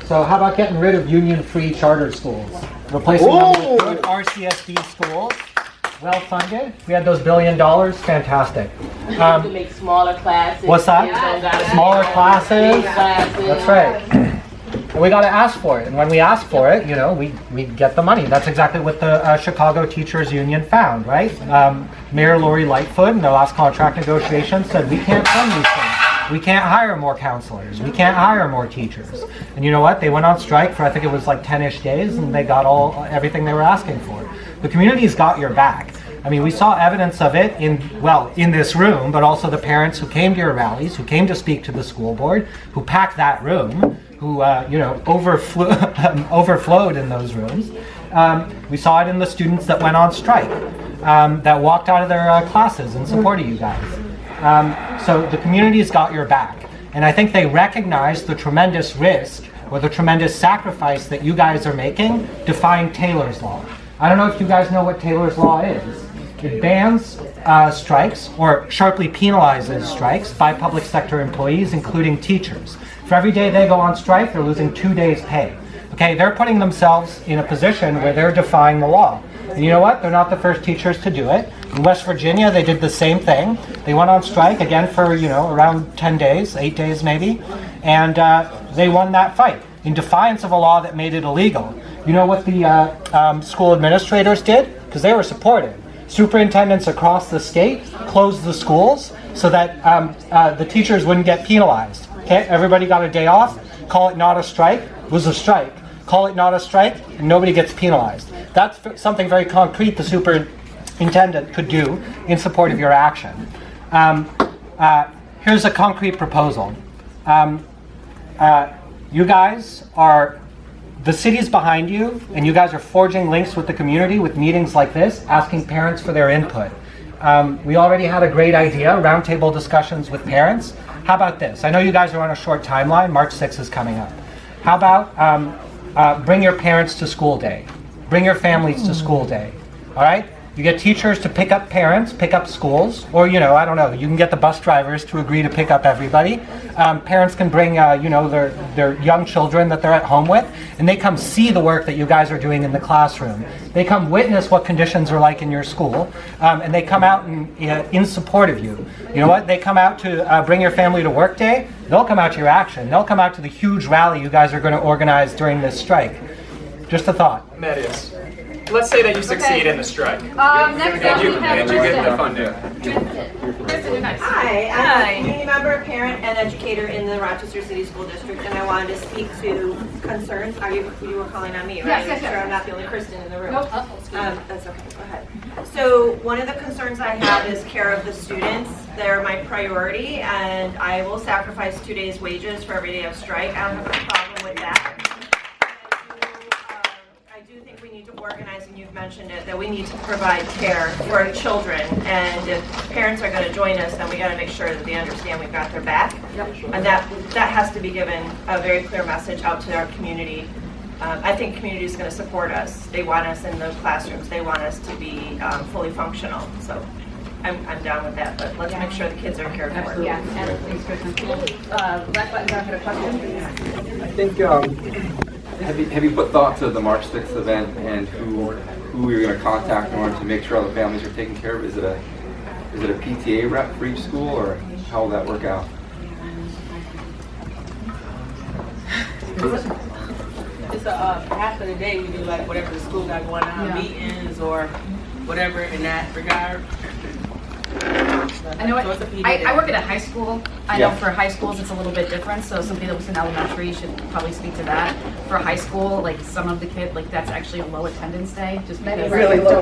So how about getting rid of union-free charter schools? Replacing them with good RCSD schools, well-funded. We had those $1 billion, fantastic. To make smaller classes. What's that? Smaller classes? That's right. And we got to ask for it. And when we ask for it, we get the money. That's exactly what the Chicago Teachers Union found, right? Mayor Lori Lightfoot in their last contract negotiations said, we can't fund these things. We can't hire more counselors. We can't hire more teachers. And you know what? They went on strike for, I think it was like 10-ish days, and they got everything they were asking for. The community's got your back. I mean, we saw evidence of it in this room, but also the parents who came to your rallies, who came to speak to the school board, who packed that room, who overflowed in those rooms. We saw it in the students that went on strike, that walked out of their classes in support of you guys. So the community's got your back. And I think they recognize the tremendous risk or the tremendous sacrifice that you guys are making defying Taylor's Law. I don't know if you guys know what Taylor's Law is. It bans strikes or sharply penalizes strikes by public sector employees, including teachers. For every day they go on strike, they're losing 2 days' pay. Okay, they're putting themselves in a position where they're defying the law. And you know what? They're not the first teachers to do it. In West Virginia, they did the same thing. They went on strike again for, around 10 days, 8 days maybe, and they won that fight in defiance of a law that made it illegal. You know what the school administrators did? Because they were supportive. Superintendents across the state closed the schools so that the teachers wouldn't get penalized. Okay, everybody got a day off. Call it not a strike. It was a strike. Call it not a strike, and nobody gets penalized. That's something very concrete the superintendent could do in support of your action. Here's a concrete proposal. You guys are, the city's behind you, and you guys are forging links with the community with meetings like this, asking parents for their input. We already had a great idea, roundtable discussions with parents. How about this? I know you guys are on a short timeline. March 6th is coming up. How about bring your parents to school day? Bring your families to school day, all right? You get teachers to pick up parents, pick up schools, or, you know, I don't know, you can get the bus drivers to agree to pick up everybody. Parents can bring, you know, their young children that they're at home with, and they come see the work that you guys are doing in the classroom. They come witness what conditions are like in your school, and they come out in support of you. You know what? They come out to bring your family to work day. They'll come out to your action. They'll come out to the huge rally you guys are going to organize during this strike. Just a thought. Medius. Let's say that you succeed in the strike. Next up we have and you get the funding. Hi, I'm a community member, parent, and educator in the Rochester City School District, and I wanted to speak to concerns. You were calling on me, right? Yes. Sure, I'm not the only person in the room. Nope. That's okay, go ahead. So one of the concerns I have is care of the students. They're my priority, and I will sacrifice 2 days' wages for every day of strike. I don't have a problem with that. I do think we need to organize, and you've mentioned it, that we need to provide care for our children. And if parents are going to join us, then we got to make sure that they understand we've got their back. And that has to be given a very clear message out to our community. I think community is going to support us. They want us in the classrooms. They want us to be fully functional. So I'm down with that, but let's make sure the kids are cared for. Yeah, and thanks, Kristen. Black Button's out here a question. I think, have you put thought to the March 6th event and who you're going to contact in order to make sure all the families are taken care of? Is it a PTA rep for each school, or how will that work out? It's half of the day we do like whatever the school got going on, meetings or whatever in that regard. I know I work at a high school. I know for high schools it's a little bit different. So somebody that was in elementary should probably speak to that. For high school, like some of the kids, like that's actually a low attendance day. Just because really low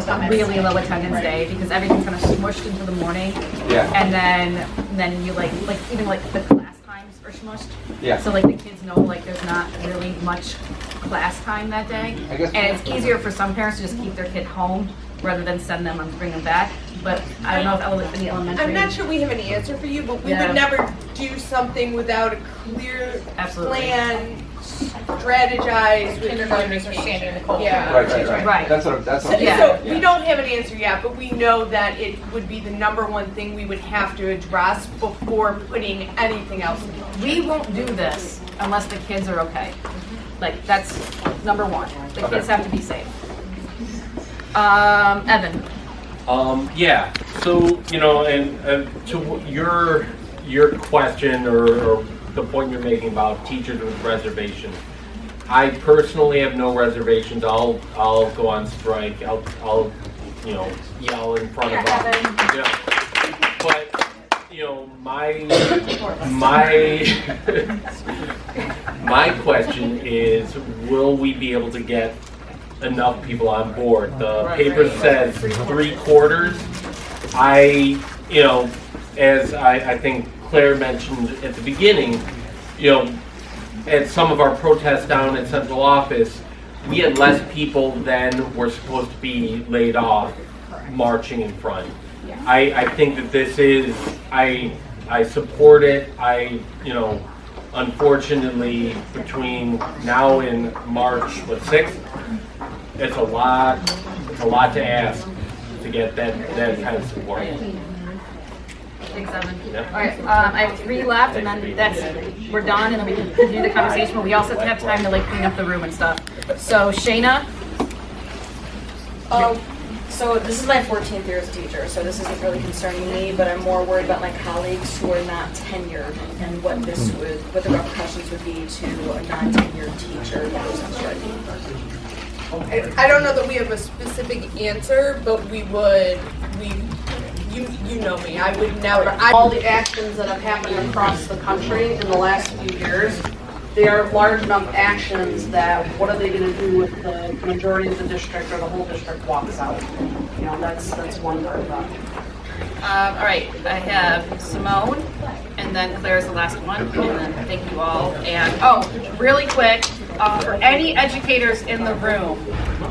attendance day because everything's kind of smushed into the morning. Yeah. And then you like even like the class times are smushed. Yeah. So like the kids know like there's not really much class time that day. And it's easier for some parents to just keep their kid home rather than send them and bring them back. But I don't know if in the elementary. I'm not sure we have an answer for you, but we would never do something without a clear plan, strategize with kindergartners are standing in the cold. Yeah. Right. That's what So we don't have an answer yet, but we know that it would be the number one thing we would have to address before putting anything else in place. We won't do this unless the kids are okay. Like that's number one. The kids have to be safe. Evan. Yeah. So you know, and to your question or the point you're making about teachers with reservations, I personally have no reservations. I'll go on strike. I'll yell in front of them. Yeah. But you know, my question is, will we be able to get enough people on board? The paper says 3/4. As I think Claire mentioned at the beginning, at some of our protests down at Central Office, we had less people than were supposed to be laid off marching in front. I think that this is, I support it. Unfortunately, between now and March 6th, it's a lot to ask to get that kind of support. Thanks, Evan. Yep. All right, I have 3 left, and then we're done, and then we can continue the conversation. But we also have time to clean up the room and stuff. So Shayna. So this is my 14th year as a teacher, so this isn't really concerning me, but I'm more worried about my colleagues who are not tenured and what the repercussions would be to a non-tenured teacher that was on strike. I don't know that we have a specific answer, but you know me, I would never. All the actions that have happened across the country in the last few years, they are large enough actions that what are they going to do if the majority of the district or the whole district walks out? That's one part of that. All right, I have Simone, and then Claire's the last one, and then thank you all. And really quick, for any educators in the room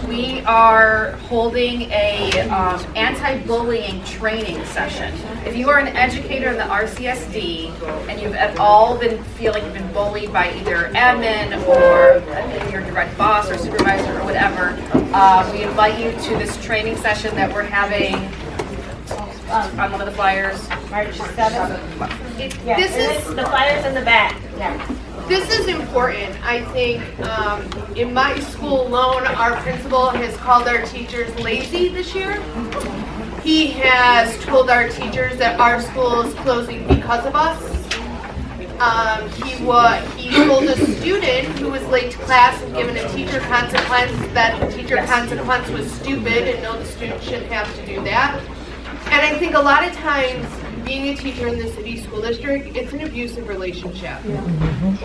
We are holding a anti-bullying training session. If you are an educator in the RCSD and you've at all feel like you've been bullied by either admin or your direct boss or supervisor or whatever, we invite you to this training session that we're having on one of the flyers. March 7th. This is the flyers in the back. Yeah. This is important. I think in my school alone, our principal has called our teachers lazy this year. He has told our teachers that our school is closing because of us. He told a student who was late to class and given a teacher consequence that the teacher consequence was stupid and no, the student shouldn't have to do that. And I think a lot of times, being a teacher in the city school district, it's an abusive relationship.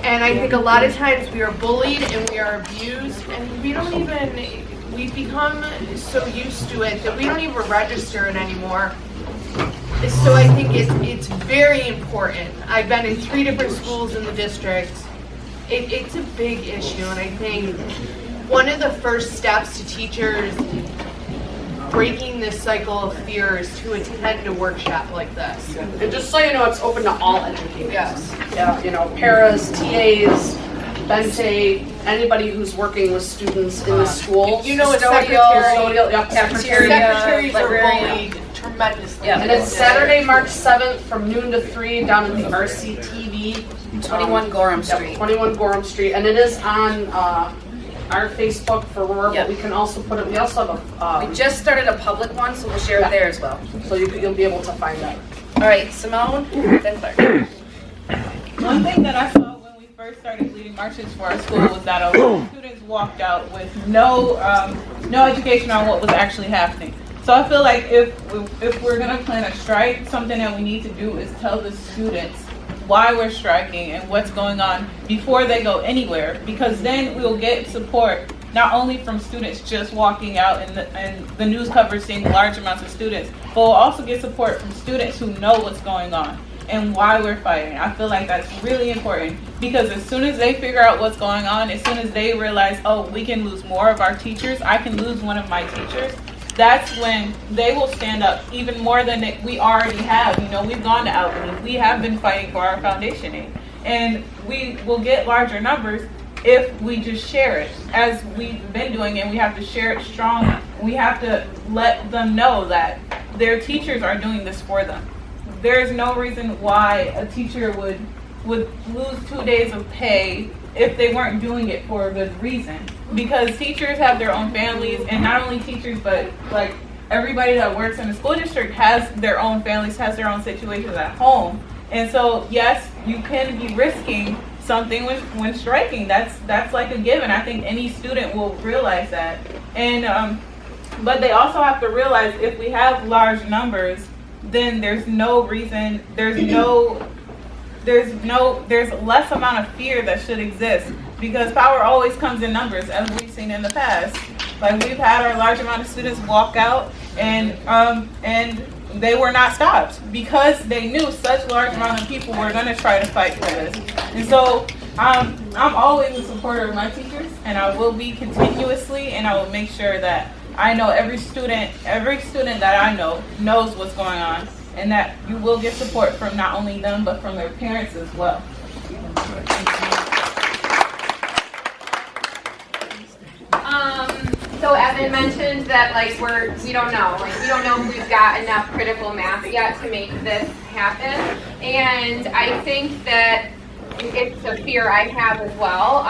And I think a lot of times we are bullied and we are abused, and we've become so used to it that we don't even register it anymore. So I think it's very important. I've been in 3 different schools in the district. It's a big issue, and I think one of the first steps to teachers breaking this cycle of fear is to attend a workshop like this. And just so you know, it's open to all educators. Yes. Yeah, you know, paras, TAs, Bente, anybody who's working with students in the school. You know, a cafeteria, secretaries are bullied tremendously. Yeah, and it's Saturday, March 7th from noon to 3 down at the RCTV. 21 Gorham Street. 21 Gorham Street, and it is on our Facebook for RORE, but we can also put it, we also have a... we just started a public one, so we'll share it there as well. So you'll be able to find that. All right, Simone, then Claire. One thing that I saw when we first started leading marches for our school was that a lot of students walked out with no education on what was actually happening. So I feel like if we're gonna plan a strike, something that we need to do is tell the students why we're striking and what's going on before they go anywhere, because then we'll get support not only from students just walking out and the news coverage seeing large amounts of students, but we'll also get support from students who know what's going on and why we're fighting. I feel like that's really important, because as soon as they figure out what's going on, as soon as they realize, oh, we can lose more of our teachers, I can lose one of my teachers, that's when they will stand up even more than we already have. You know, we've gone to Albany. We have been fighting for our foundation aid. And we will get larger numbers if we just share it, as we've been doing, and we have to share it strongly. We have to let them know that their teachers are doing this for them. There's no reason why a teacher would lose 2 days of pay if they weren't doing it for a good reason. Because teachers have their own families, and not only teachers, but like everybody that works in the school district has their own families, has their own situations at home. And so, yes, you can be risking something when striking. That's like a given. I think any student will realize that. And but they also have to realize if we have large numbers, then there's no reason, there's less amount of fear that should exist, because power always comes in numbers, as we've seen in the past. Like, we've had our large amount of students walk out and they were not stopped because they knew such large amount of people were going to try to fight for this. And so I'm always a supporter of my teachers, and I will be continuously, and I will make sure that I know every student that I know knows what's going on, and that you will get support from not only them, but from their parents as well. So Evan mentioned that we don't know if we've got enough critical mass yet to make this happen, and I think that it's a fear I have as well.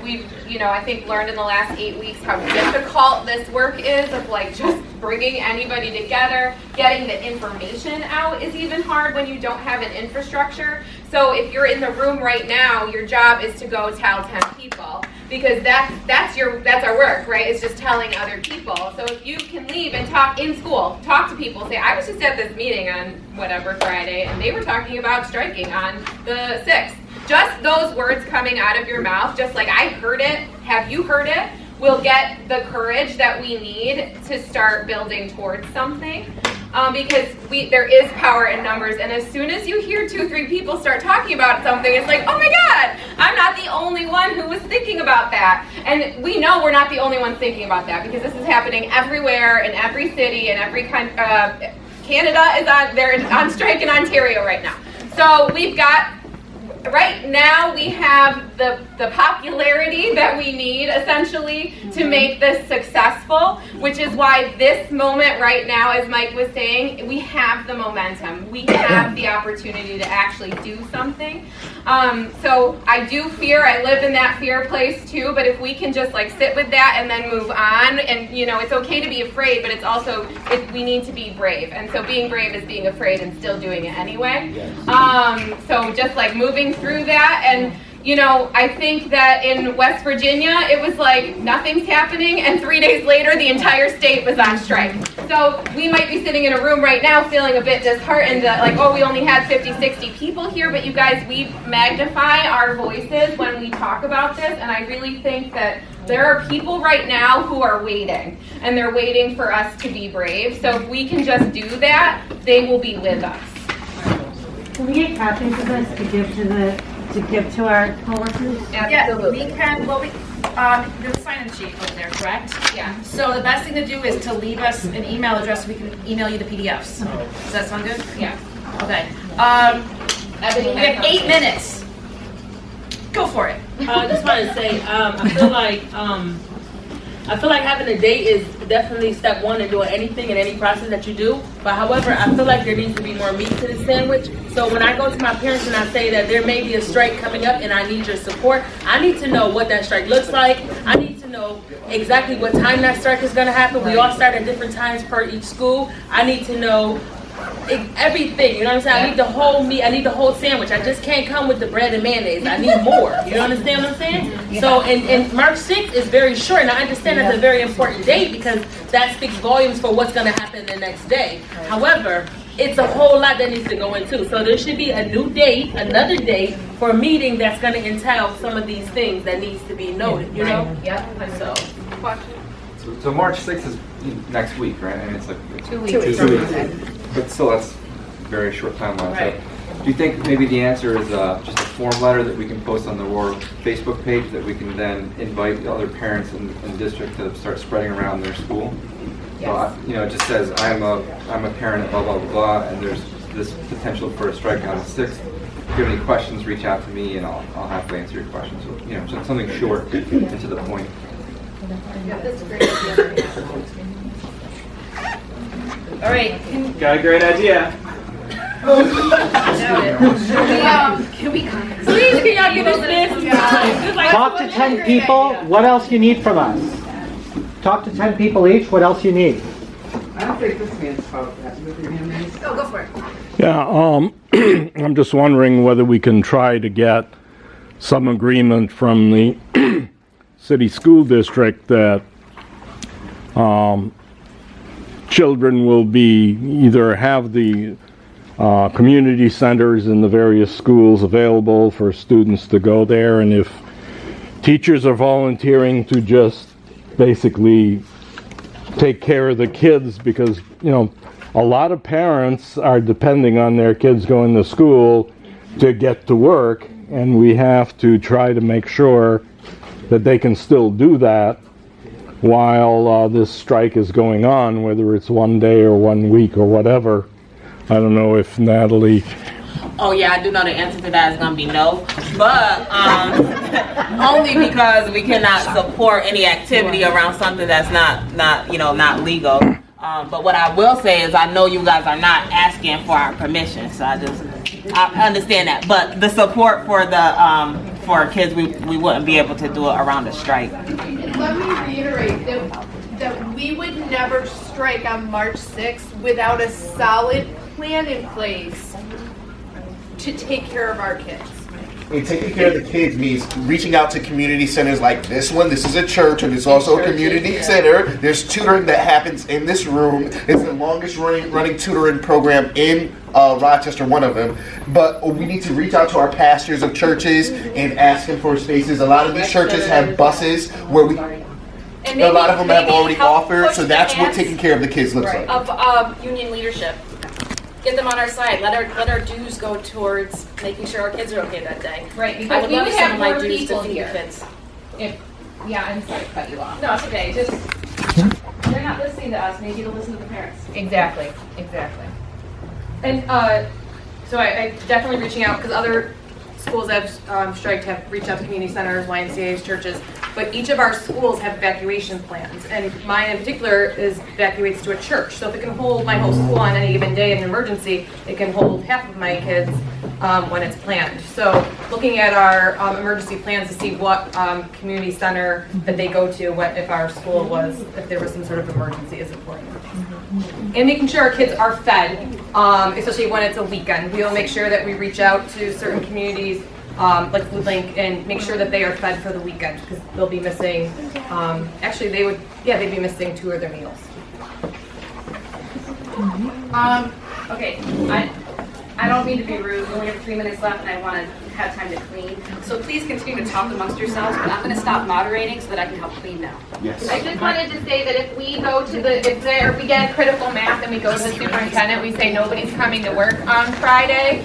We've I think learned in the last 8 weeks how difficult this work is, of just bringing anybody together. Getting the information out is even hard when you don't have an infrastructure. So if you're in the room right now, your job is to go tell 10 people, because that's our work, right? It's just telling other people. So if you can leave and talk in school, talk to people, say, I was just at this meeting on whatever Friday, and they were talking about striking on the 6th. Just those words coming out of your mouth, just like I heard it, have you heard it, we'll get the courage that we need to start building towards something. Because there is power in numbers, and as soon as you hear 2-3 people start talking about something, it's like, oh my God, I'm not the only one who was thinking about that. And we know we're not the only ones thinking about that, because this is happening everywhere, in every city, in every country. Canada is on strike in Ontario right now. So we've got, right now we have the popularity that we need essentially to make this successful, which is why this moment right now, as Mike was saying, we have the momentum. We have the opportunity to actually do something. So I do fear, I live in that fear place too, but if we can just like sit with that and then move on, and you know, it's okay to be afraid, but it's also, we need to be brave. And so being brave is being afraid and still doing it anyway. So just like moving through that. And you know, I think that in West Virginia, it was like nothing's happening, and 3 days later, the entire state was on strike. So we might be sitting in a room right now feeling a bit disheartened that like, oh, we only had 50, 60 people here, but you guys, we magnify our voices when we talk about this, and I really think that there are people right now who are waiting, and they're waiting for us to be brave. So if we can just do that, they will be with us. Can we get copies of this to give to our coworkers? Yeah, we can. Well, there's a sign-in sheet over there, correct? Yeah. So the best thing to do is to leave us an email address so we can email you the PDFs. Does that sound good? Yeah. Okay. We have 8 minutes. Go for it. I just want to say, I feel like having a date is definitely step one in doing anything in any process that you do. But however, I feel like there needs to be more meat to the sandwich. So when I go to my parents and I say that there may be a strike coming up and I need your support, I need to know what that strike looks like. I need to know exactly what time that strike is going to happen. We all start at different times per each school. I need to know everything, you know what I'm saying? I need the whole meat, I need the whole sandwich. I just can't come with the bread and mayonnaise. I need more. You understand what I'm saying? So, and March 6th is very short, and I understand that's a very important date because that speaks volumes for what's going to happen the next day. However, it's a whole lot that needs to go into. So there should be a new date, another date for a meeting that's going to entail some of these things that needs to be noted, you know? Yep. So March 6th is next week, right? And it's like 2 weeks. 2 weeks. But still, that's a very short timeline. Right. So, do you think maybe the answer is just a form letter that we can post on the RORE Facebook page that we can then invite the other parents in the district to start spreading around their school? Yes. So, it just says I'm a parent at blah blah blah, and there's this potential for a strike on the 6th. If you have any questions, reach out to me, and I'll happily answer your questions. So, just something short and to the point. Yeah, that's a great idea. All right. Got a great idea. Can we please can y'all give us this? Talk to 10 people. What else you need from us? Talk to 10 people each. What else you need? I don't think this man's about that. Go for it. Yeah, I'm just wondering whether we can try to get some agreement from the city school district that children will be either have the community centers in the various schools available for students to go there, and if teachers are volunteering to just basically take care of the kids, because a lot of parents are depending on their kids going to school to get to work, and we have to try to make sure that they can still do that while this strike is going on, whether it's 1 day or 1 week or whatever. I don't know if Natalie... Oh yeah, I do know the answer to that is going to be no, but only because we cannot support any activity around something that's not legal. But what I will say is I know you guys are not asking for our permission, so I understand that. But the support for the for kids, we wouldn't be able to do it around the strike. Let me reiterate that we would never strike on March 6th without a solid plan in place to take care of our kids. Taking care of the kids means reaching out to community centers like this one. This is a church, and it's also a community center. There's tutoring that happens in this room. It's the longest running tutoring program in Rochester, one of them. But we need to reach out to our pastors of churches and ask them for spaces. A lot of these churches have buses where we... And a lot of them have maybe already help offered, push so the that's what hands taking care of the kids looks like. of union leadership. Get them on our side. Let our dues go towards making sure our kids are okay that day. Right, I because would we love would some have of my more dues to people feed the here. kids. Yeah, I'm sorry to cut you off. No, it's okay. Just they're not listening to us. Maybe they'll listen to the parents. Exactly. And so I'm definitely reaching out because other schools that have striked have reached out to community centers, YMCA's, churches, but each of our schools have evacuation plans, and mine in particular evacuates to a church. So if it can hold my whole school on any given day in an emergency, it can hold half of my kids when it's planned. So looking at our emergency plans to see what community center that they go to if our school was, if there was some sort of emergency is important. And making sure our kids are fed, especially when it's a weekend. We'll make sure that we reach out to certain communities like Food Link and make sure that they are fed for the weekend because they'll be missing, actually they'd be missing 2 of their meals. Okay, I don't mean to be rude. We only have 3 minutes left, and I want to have time to clean. So please continue to talk amongst yourselves, but I'm going to stop moderating so that I can help clean now. Yes. I just wanted to say that if we go to if we get critical math and we go to the superintendent, we say nobody's coming to work on Friday,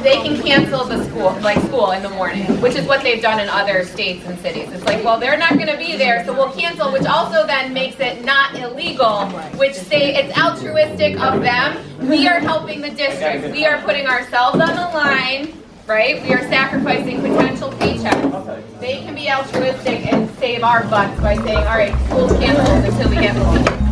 they can cancel the school in the morning, which is what they've done in other states and cities. It's like, well, they're not going to be there, so we'll cancel, which also then makes it not illegal, which say it's altruistic of them. We are helping the district. We are putting ourselves on the line. Right? We are sacrificing potential paychecks. They can be altruistic and save our butts by saying, all right, school's canceled until we get moving.